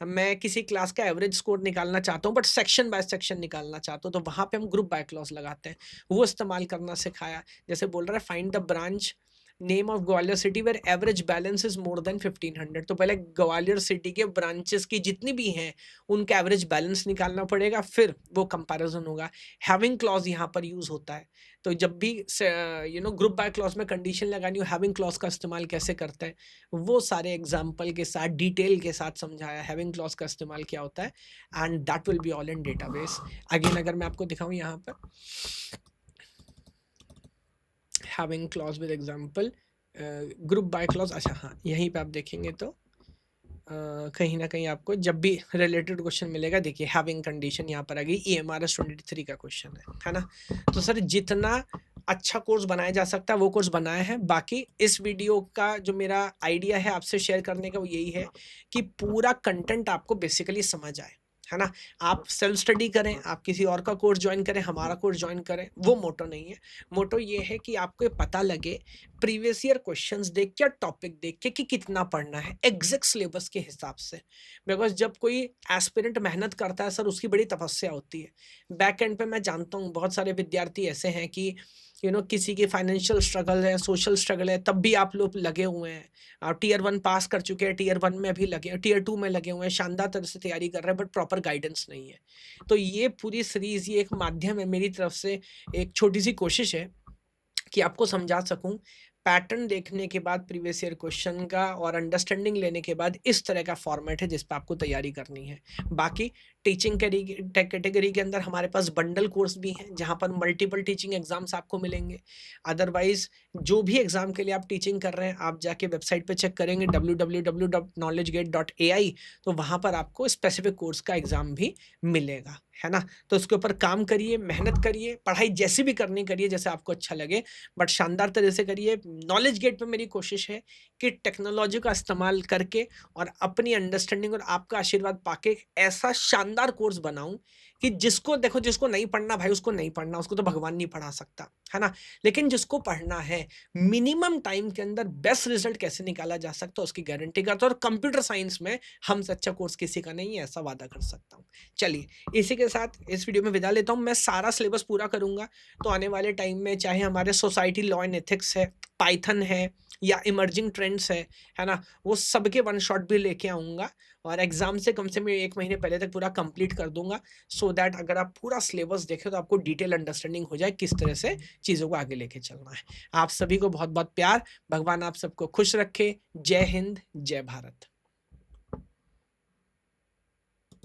A: मैं किसी क्लास का एवरेज स्कोर निकालना चाहता हूँ, बट सेक्शन बाय सेक्शन निकालना चाहता हूँ, तो वहाँ पे हम ग्रुप बाय क्लॉज लगाते हैं। वो इस्तेमाल करना सिखाया। जैसे बोल रहा है find the branch name of Gwalior city where average balance is more than 1500। तो पहले ग्वालियर सिटी के ब्रांचेस की जितनी भी हैं उनका एवरेज बैलेंस निकालना पड़ेगा, फिर वो कंपैरिजन होगा। हैविंग क्लॉज यहाँ पर यूज होता है। तो जब भी ग्रुप बाय क्लॉज में कंडीशन लगानी हो, हैविंग क्लॉज का इस्तेमाल कैसे करते हैं वो सारे एग्जाम्पल के साथ डिटेल के साथ समझाया, हैविंग क्लॉज का इस्तेमाल क्या होता है, and that will be all in database. Again अगर मैं आपको दिखाऊं यहाँ पर having clause with example, group by clause, अच्छा हाँ, यहीं पे आप देखेंगे तो कहीं ना कहीं आपको जब भी रिलेटेड क्वेश्चन मिलेगा, देखिए हैविंग कंडीशन यहाँ पर आ गई, EMRS 23 का क्वेश्चन है ना। तो सर जितना अच्छा कोर्स बनाया जा सकता है वो कोर्स बनाया है। बाकी इस वीडियो का जो मेरा आइडिया है आपसे शेयर करने का वो यही है कि पूरा कंटेंट आपको बेसिकली समझ आए, है ना। आप सेल्फ स्टडी करें, आप किसी और का कोर्स ज्वाइन करें, हमारा कोर्स ज्वाइन करें, वो मोटो नहीं है। मोटो ये है कि आपको ये पता लगे प्रीवियस ईयर क्वेश्चंस देख के, टॉपिक देख के, कि कितना पढ़ना है एग्जैक्ट सिलेबस के हिसाब से। बिकॉज जब कोई एस्पिरेंट मेहनत करता है सर, उसकी बड़ी तपस्या होती है। बैक एंड पे मैं जानता हूँ बहुत सारे विद्यार्थी ऐसे हैं कि किसी की फाइनेंशियल स्ट्रगल है, सोशल स्ट्रगल है, तब भी आप लोग लगे हुए हैं। आप टीयर 1 पास कर चुके हैं, टीयर 1 में भी लगे, टीयर 2 में लगे हुए हैं, शानदार तरह से तैयारी कर रहे हैं, बट प्रॉपर गाइडेंस नहीं है। तो ये पूरी सीरीज, ये एक माध्यम है मेरी तरफ से, एक छोटी सी कोशिश है कि आपको समझा सकूं। पैटर्न देखने के बाद प्रीवियस ईयर क्वेश्चन का और अंडरस्टैंडिंग लेने के बाद इस तरह का फॉर्मेट है जिस पे आपको तैयारी करनी है। बाकी टीचिंग कैटेगरी के अंदर हमारे पास बंडल कोर्स भी हैं जहां पर मल्टीपल टीचिंग एग्जाम्स आपको मिलेंगे। अदरवाइज जो भी एग्जाम के लिए आप टीचिंग कर रहे हैं, आप जाके वेबसाइट पे चेक करेंगे www.knowledgegate.ai, तो वहां पर आपको स्पेसिफिक कोर्स का एग्जाम भी मिलेगा, है ना। तो उसके ऊपर काम करिए, मेहनत करिए, पढ़ाई जैसी भी करनी करिए जैसे आपको अच्छा लगे, बट शानदार तरह से करिए। नॉलेज गेट पे मेरी कोशिश है कि टेक्नोलॉजी का इस्तेमाल करके और अपनी अंडरस्टैंडिंग और आपका आशीर्वाद पाके एक ऐसा शानदार कोर्स बनाऊं कि जिसको देखो, जिसको नहीं पढ़ना भाई उसको नहीं पढ़ना, उसको तो भगवान नहीं पढ़ा सकता, है ना। लेकिन जिसको पढ़ना है, मिनिमम टाइम के अंदर बेस्ट रिजल्ट कैसे निकाला जा सकता है उसकी गारंटी करता हूं। और कंप्यूटर साइंस में हमसे अच्छा कोर्स किसी का नहीं है, ऐसा वादा कर सकता हूँ। चलिए, इसी के साथ इस वीडियो में विदा लेता हूँ। मैं सारा सिलेबस पूरा करूंगा, तो आने वाले टाइम में चाहे हमारे सोसाइटी लॉ एंड एथिक्स है, पाइथन है, या इमर्जिंग ट्रेंड्स है ना, वो सबके वन शॉट भी लेके आऊँगा और एग्जाम से कम से कम 1 महीने पहले तक पूरा कंप्लीट कर दूंगा, सो दैट अगर आप पूरा सिलेबस देखें तो आपको डिटेल अंडरस्टैंडिंग हो जाए किस तरह से चीज़ों को आगे लेके चलना है। आप सभी को बहुत बहुत प्यार, भगवान आप सबको खुश रखे। जय हिंद, जय भारत।